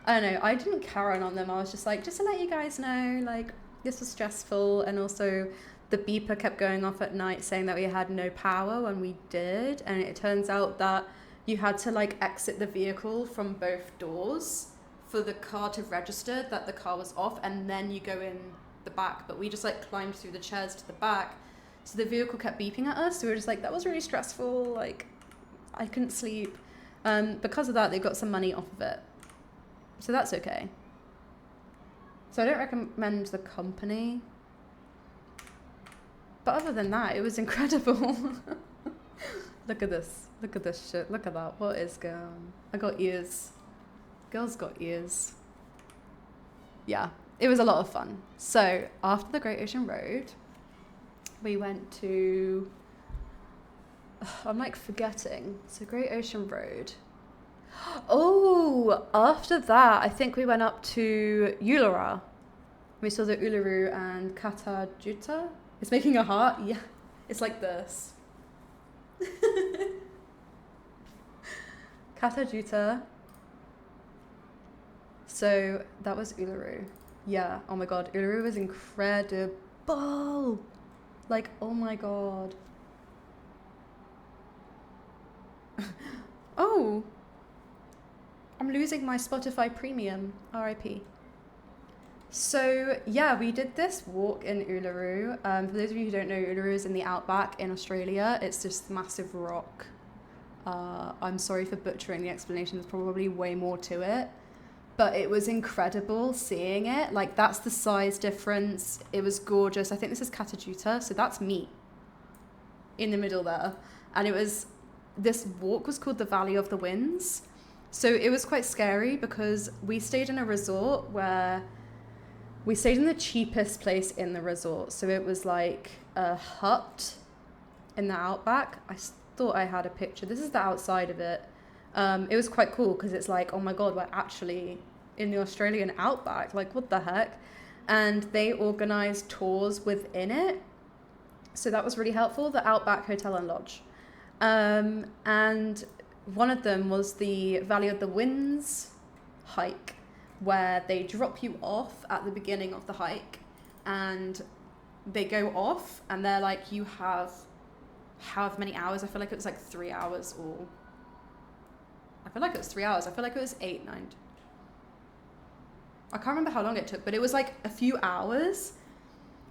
I don't know. I didn't Karen on them. I was just like, just to let you guys know, like, this was stressful. And also the beeper kept going off at night saying that we had no power when we did. And it turns out that you had to like exit the vehicle from both doors for the car to register that the car was off, and then you go in the back. But we just like climbed through the chairs to the back, so the vehicle kept beeping at us. So we were just like, that was really stressful. Like, I couldn't sleep. Because of that, they got some money off of it, so that's okay. So I don't recommend the company, but other than that, it was incredible. Look at this shit. Look at that. What is going on? I got ears. Girls got ears. Yeah, it was a lot of fun. So after the Great Ocean Road, we went to, I'm like forgetting. So Great Ocean Road. Oh, after that, I think we went up to Uluru. We saw the Uluru and Katajuta. It's making a heart. Yeah, it's like this. Katajuta. So that was Uluru. Yeah, oh my god, Uluru was incredible. Like, oh my god. Oh, I'm losing my Spotify Premium, RIP. So yeah, we did this walk in Uluru. For those of you who don't know, Uluru is in the outback in Australia. It's just massive rock. I'm sorry for butchering the explanation. There's probably way more to it. But it was incredible seeing it. Like, that's the size difference. It was gorgeous. I think this is Katajuta, so that's me in the middle there. And this walk was called the Valley of the Winds. So it was quite scary because we stayed in a resort where we stayed in the cheapest place in the resort. So it was like a hut in the outback. I thought I had a picture. This is the outside of it. It was quite cool because it's like, oh my god, we're actually in the Australian outback. Like, what the heck? And they organised tours within it. So that was really helpful, the Outback Hotel and Lodge. And one of them was the Valley of the Winds hike, where they drop you off at the beginning of the hike and they go off and they're like, you have however many hours. I feel like it was like 3 hours, or I feel like it was 3 hours. I feel like it was 8, 9. I can't remember how long it took, but it was like a few hours.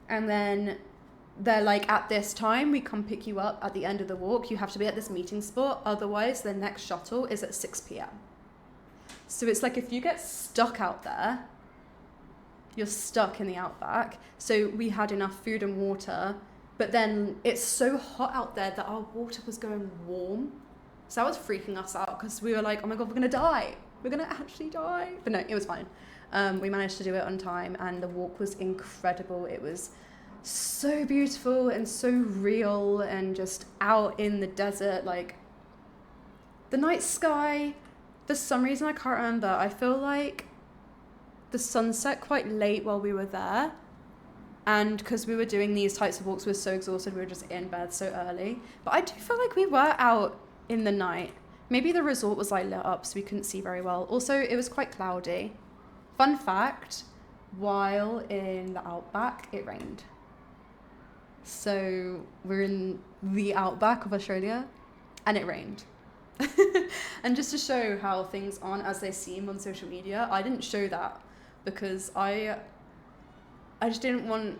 And then they're like, at this time, we come pick you up at the end of the walk. You have to be at this meeting spot. Otherwise, the next shuttle is at 6 p.m. So it's like, if you get stuck out there, you're stuck in the outback. So we had enough food and water, but then it's so hot out there that our water was going warm. So that was freaking us out because we were like, oh my God, we're going to die. We're going to actually die. But no, it was fine. We managed to do it on time and the walk was incredible. It was so beautiful and so real and just out in the desert. Like the night sky, for some reason I can't remember. I feel like the sunset quite late while we were there. And because we were doing these types of walks, we were so exhausted, we were just in bed so early. But I do feel like we were out in the night. Maybe the resort was like lit up so we couldn't see very well. Also, it was quite cloudy. Fun fact, while in the outback, it rained. So we're in the outback of Australia and it rained. And just to show how things aren't as they seem on social media, I didn't show that because I just didn't want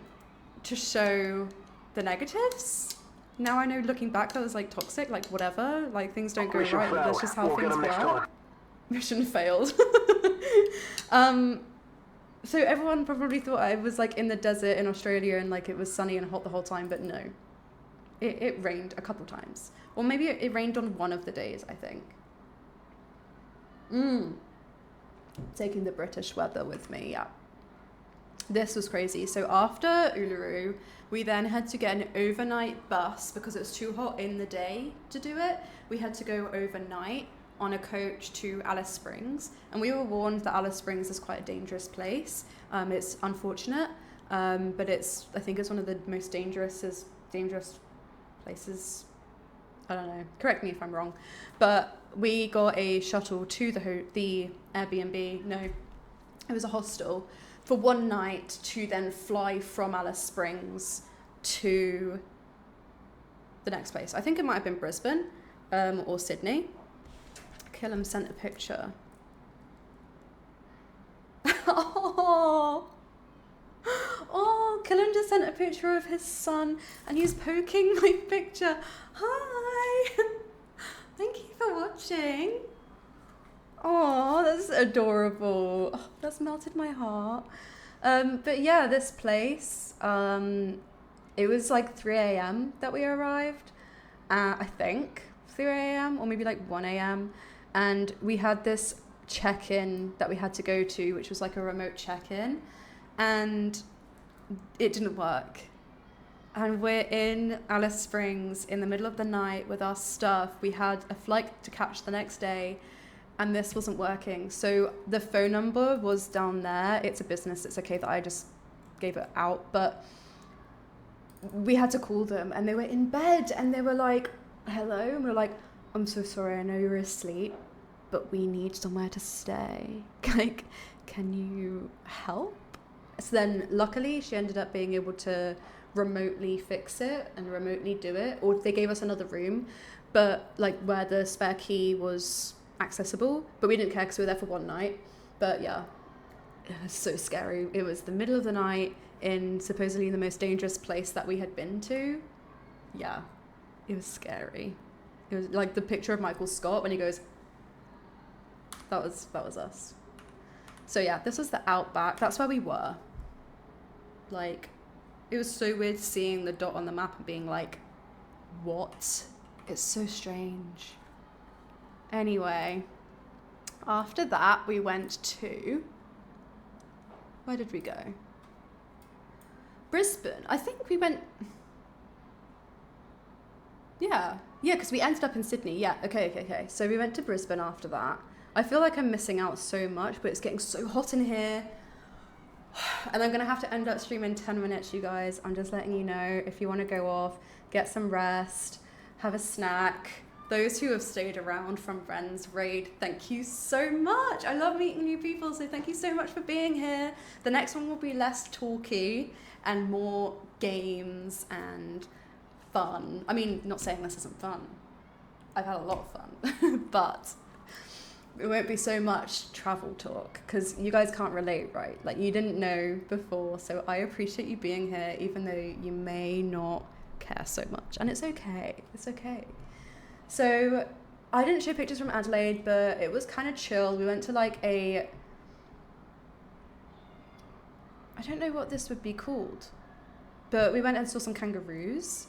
to show the negatives. Now I know looking back that was like toxic, like whatever, like things don't go right, but that's just how things work. Mission failed. So everyone probably thought I was like in the desert in Australia and like it was sunny and hot the whole time, but no. It rained a couple times. Or maybe it rained on one of the days, I think. Taking the British weather with me, yeah. This was crazy. So after Uluru, we then had to get an overnight bus because it was too hot in the day to do it. We had to go overnight on a coach to Alice Springs. And we were warned that Alice Springs is quite a dangerous place. It's unfortunate, but I think it's one of the most dangerous places. I don't know, correct me if I'm wrong. But we got a shuttle to the Airbnb. No, it was a hostel for one night to then fly from Alice Springs to the next place. I think it might have been Brisbane or Sydney. Killam sent a picture. Oh, Killam just sent a picture of his son and he's poking my picture. Hi, thank you for watching. Oh, that's adorable. Oh, that's melted my heart. But yeah, this place, it was like 3 a.m. that we arrived. I think 3 a.m. or maybe like 1 a.m. And we had this check-in that we had to go to, which was like a remote check-in. And it didn't work. And we're in Alice Springs in the middle of the night with our stuff. We had a flight to catch the next day. And this wasn't working. So the phone number was down there. It's a business. It's okay that I just gave it out. But we had to call them and they were in bed and they were like, hello. And we were like, I'm so sorry. I know you're asleep, but we need somewhere to stay. Like, can you help? So then luckily she ended up being able to remotely fix it and remotely do it. Or they gave us another room, but like where the spare key was accessible, but we didn't care because we were there for one night. But yeah, it was so scary. It was the middle of the night in supposedly the most dangerous place that we had been to. Yeah, it was scary. It was like the picture of Michael Scott when he goes, that was us. So yeah, this was the outback. That's where we were. Like, it was so weird seeing the dot on the map and being like, what? It's so strange. Anyway, after that, we went to... Where did we go? Brisbane. I think we went... Yeah, because we ended up in Sydney. Yeah, okay. So we went to Brisbane after that. I feel like I'm missing out so much, but it's getting so hot in here. And I'm going to have to end up streaming in 10 minutes, you guys. I'm just letting you know, if you want to go off, get some rest, have a snack. Those who have stayed around from Ren's raid, thank you so much. I love meeting new people, so thank you so much for being here. The next one will be less talky and more games and fun. I mean, not saying this isn't fun. I've had a lot of fun, but it won't be so much travel talk because you guys can't relate, right? Like, you didn't know before, so I appreciate you being here, even though you may not care so much. And it's okay. It's okay. So I didn't show pictures from Adelaide, but it was kind of chill. We went to like a I don't know what this would be called, but we went and saw some kangaroos,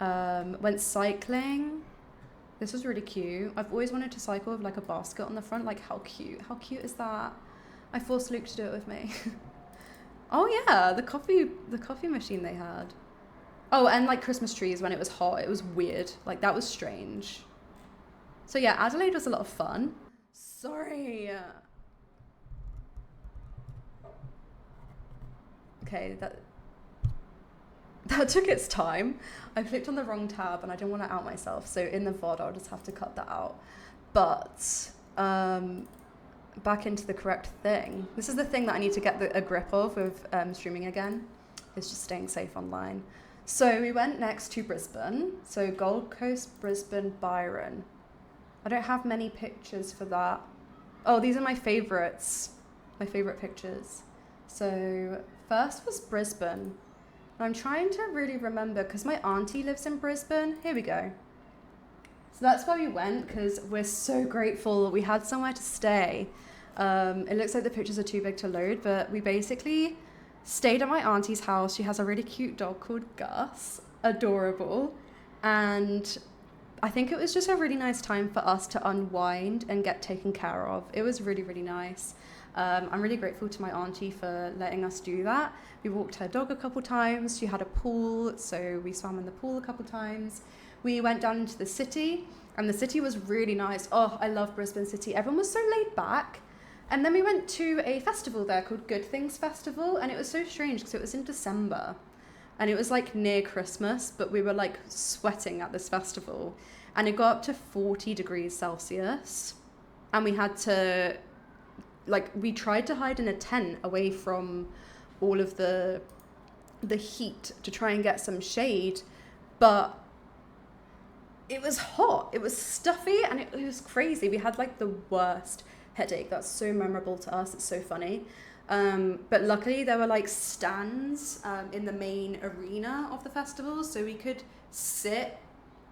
went cycling. This was really cute. I've always wanted to cycle with like a basket on the front. Like how cute is that? I forced Luke to do it with me. Oh yeah, the coffee machine they had. Oh, and like Christmas trees when it was hot. It was weird. Like that was strange. So yeah, Adelaide was a lot of fun. Sorry. Okay, that took its time. I clicked on the wrong tab and I didn't want to out myself. So in the VOD, I'll just have to cut that out. But back into the correct thing. This is the thing that I need to get a grip of with streaming again. It's just staying safe online. So we went next to Brisbane. So Gold Coast, Brisbane, Byron. I don't have many pictures for that. Oh, these are my favorites. My favorite pictures. So first was Brisbane. I'm trying to really remember because my auntie lives in Brisbane. Here we go. So that's where we went because we're so grateful we had somewhere to stay. It looks like the pictures are too big to load, but we basically stayed at my auntie's house. She has a really cute dog called Gus, adorable. And I think it was just a really nice time for us to unwind and get taken care of. It was really, really nice. I'm really grateful to my auntie for letting us do that. We walked her dog a couple times. She had a pool, so we swam in the pool a couple times. We went down into the city, and the city was really nice. Oh, I love Brisbane City. Everyone was so laid back. And then we went to a festival there called Good Things Festival, and it was so strange because it was in December, and it was like near Christmas, but we were like sweating at this festival, and it got up to 40 degrees Celsius, and we had to, like, we tried to hide in a tent away from all of the heat to try and get some shade, but it was hot, it was stuffy, and it was crazy. We had like the worst headache. That's so memorable to us. It's so funny. But luckily there were like stands in the main arena of the festival, so we could sit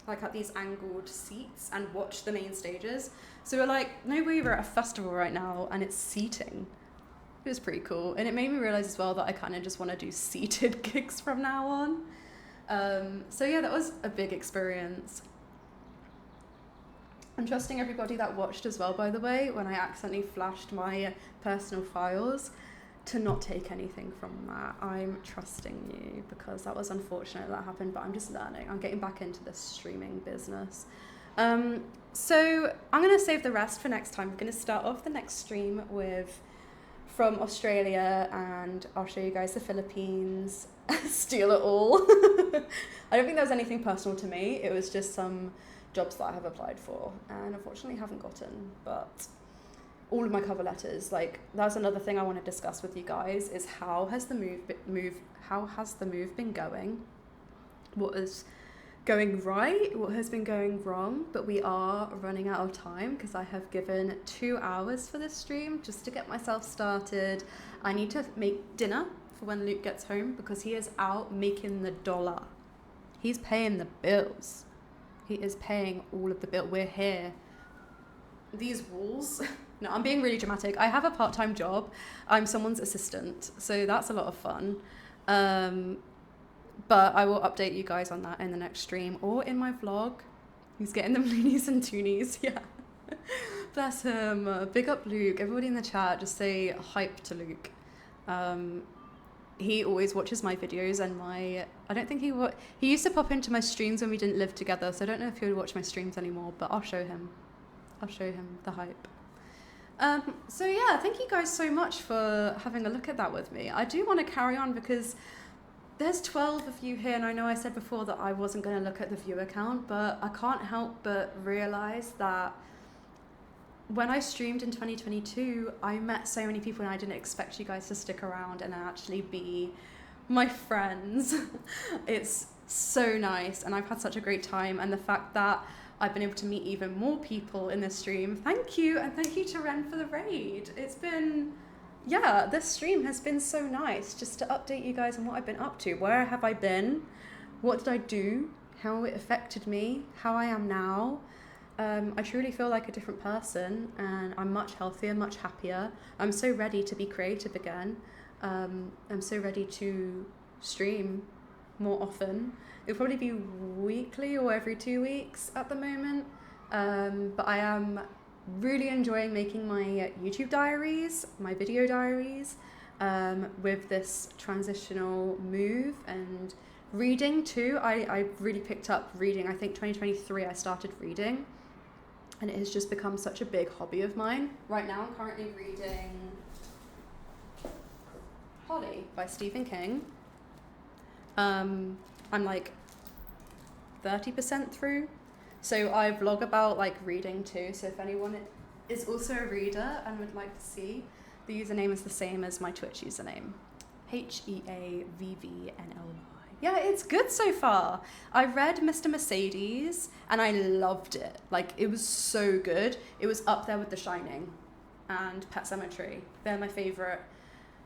like at these angled seats and watch the main stages. So we're like, no way, we're at a festival right now and it's seating. It was pretty cool, and it made me realize as well that I kind of just want to do seated gigs from now on. So yeah, that was a big experience. I'm trusting everybody that watched as well, by the way, when I accidentally flashed my personal files, to not take anything from that. I'm trusting you because that was unfortunate that happened, but I'm just learning. I'm getting back into this streaming business. So I'm going to save the rest for next time. We're going to start off the next stream from Australia, and I'll show you guys the Philippines. Steal it all. I don't think there was anything personal to me. It was just some jobs that I have applied for and unfortunately haven't gotten, but all of my cover letters, like, that's another thing I want to discuss with you guys, is how has the move been going, what is going right, what has been going wrong. But we are running out of time because I have given 2 hours for this stream just to get myself started. I need to make dinner for when Luke gets home because he is out making the dollar. He's paying the bills. He is paying all of the bill. We're here. These walls. No, I'm being really dramatic. I have a part-time job. I'm someone's assistant, so that's a lot of fun. But I will update you guys on that in the next stream or in my vlog. He's getting them loonies and toonies. Yeah. Bless him. Big up Luke. Everybody in the chat, just say hype to Luke. He always watches my videos and I don't think he used to pop into my streams when we didn't live together, so I don't know if he would watch my streams anymore, but I'll show him the hype. So yeah, thank you guys so much for having a look at that with me. I do want to carry on because there's 12 of you here, and I know I said before that I wasn't going to look at the viewer count, but I can't help but realize that when I streamed in 2022, I met so many people and I didn't expect you guys to stick around and actually be my friends. It's so nice, and I've had such a great time, and the fact that I've been able to meet even more people in this stream. Thank you, and thank you to Ren for the raid. It's been, yeah, this stream has been so nice just to update you guys on what I've been up to. Where have I been? What did I do? How it affected me? How I am now? I truly feel like a different person, and I'm much healthier, much happier. I'm so ready to be creative again. I'm so ready to stream more often. It'll probably be weekly or every 2 weeks at the moment. But I am really enjoying making my YouTube diaries, my video diaries, with this transitional move, and reading too. I really picked up reading. I think 2023 I started reading, and it has just become such a big hobby of mine. Right now I'm currently reading Holly by Stephen King. I'm like 30% through. So I vlog about like reading too. So if anyone is also a reader and would like to see, the username is the same as my Twitch username. HEAVVNLY. Yeah, it's good so far. I read Mr. Mercedes and I loved it. Like, it was so good. It was up there with The Shining and Pet Sematary. They're my favorite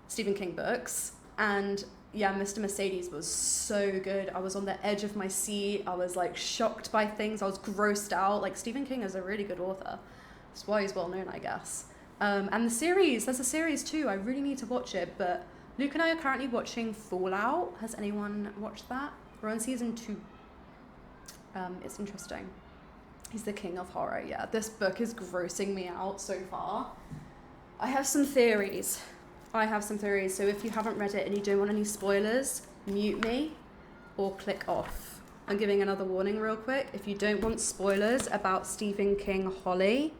Stephen King books. And yeah, Mr. Mercedes was so good. I was on the edge of my seat. I was like shocked by things. I was grossed out. Like, Stephen King is a really good author. That's why he's well known, I guess. And the series, there's a series too. I really need to watch it, but Luke and I are currently watching Fallout. Has anyone watched that? We're on season 2. It's interesting. He's the king of horror. Yeah, this book is grossing me out so far. I have some theories. So if you haven't read it and you don't want any spoilers, mute me or click off. I'm giving another warning real quick. If you don't want spoilers about Stephen King Holly,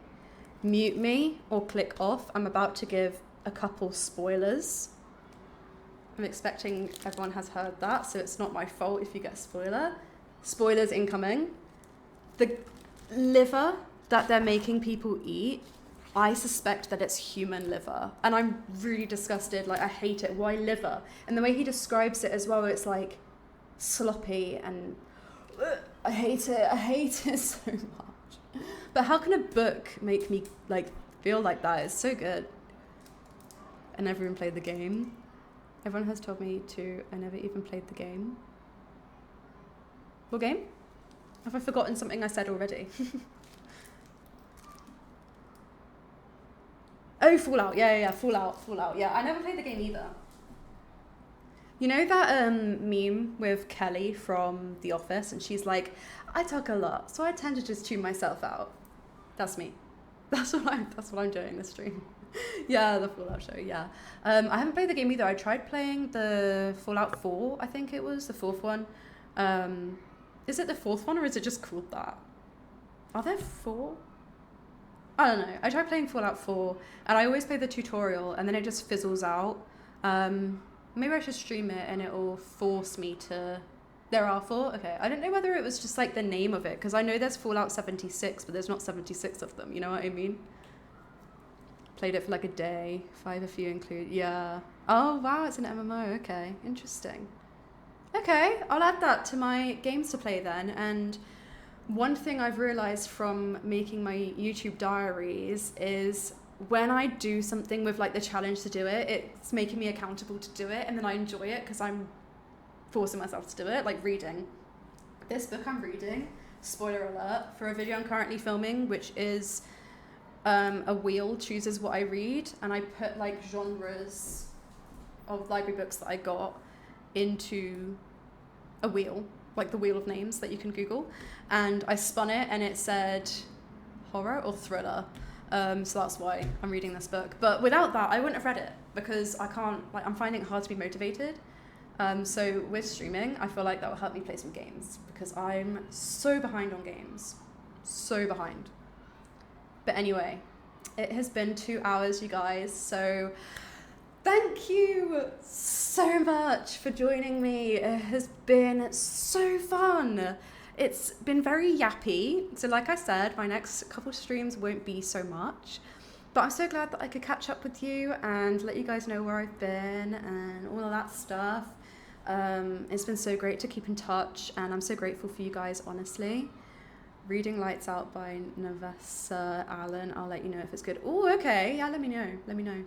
mute me or click off. I'm about to give a couple spoilers. I'm expecting everyone has heard that, so it's not my fault if you get a spoiler. Spoilers incoming. The liver that they're making people eat, I suspect that it's human liver. And I'm really disgusted. Like, I hate it. Why liver? And the way he describes it as well, it's like sloppy and I hate it. I hate it so much. But how can a book make me like feel like that? It's so good. I never even played the game. Everyone has told me to. I never even played the game. What game? Have I forgotten something I said already? Oh, Fallout. Yeah. Fallout. Yeah, I never played the game either. You know that meme with Kelly from The Office, and she's like, I talk a lot, so I tend to just tune myself out. That's me. That's what I'm doing this stream. Yeah, the Fallout show, yeah. I haven't played the game either. I tried playing the Fallout 4, I think it was, the 4th one. Is it the 4th one, or is it just called that? Are there 4? I don't know. I tried playing Fallout 4, and I always play the tutorial, and then it just fizzles out. Maybe I should stream it, and it'll force me to... There are 4? Okay. I don't know whether it was just, like, the name of it, because I know there's Fallout 76, but there's not 76 of them, you know what I mean? Played it for, like, a day. 5 if you include... Yeah. Oh, wow, it's an MMO. Okay. Interesting. Okay, I'll add that to my games to play then, and... One thing I've realized from making my YouTube diaries is when I do something with like the challenge to do it, it's making me accountable to do it, and then I enjoy it because I'm forcing myself to do it, like reading. This book I'm reading, spoiler alert, for a video I'm currently filming, which is a wheel chooses what I read, and I put like genres of library books that I got into a wheel, like the wheel of names that you can Google, and I spun it and it said horror or thriller, so that's why I'm reading this book. But without that I wouldn't have read it, because I can't, like, I'm finding it hard to be motivated. So with streaming, I feel like that will help me play some games, because I'm so behind on games, so behind. But anyway, it has been 2 hours, you guys, so thank you so much for joining me. It has been so fun. It's been very yappy. So like I said, my next couple streams won't be so much. But I'm so glad that I could catch up with you and let you guys know where I've been and all of that stuff. It's been so great to keep in touch, and I'm so grateful for you guys, honestly. Reading Lights Out by Navessa Allen. I'll let you know if it's good. Oh, okay. Yeah, let me know.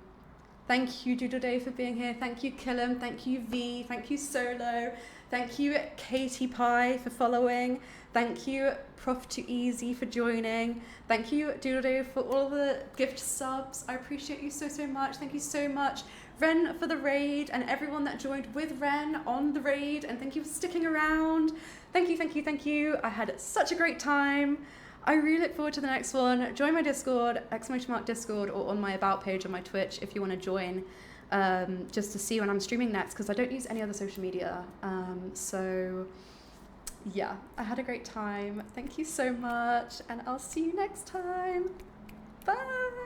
Thank you, Doodle Day, for being here. Thank you, Killam. Thank you, V. Thank you, Solo. Thank you, Katie Pie, for following. Thank you, Prof Too Easy, for joining. Thank you, Doodle Day, for all the gift subs. I appreciate you so much. Thank you so much, Ren for the raid and everyone that joined with Ren on the raid, and thank you for sticking around. Thank you, thank you, thank you. I had such a great time. I really look forward to the next one. Join my Discord, !Discord, or on my About page on my Twitch if you want to join, just to see when I'm streaming next, because I don't use any other social media. So yeah, I had a great time. Thank you so much, and I'll see you next time. Bye.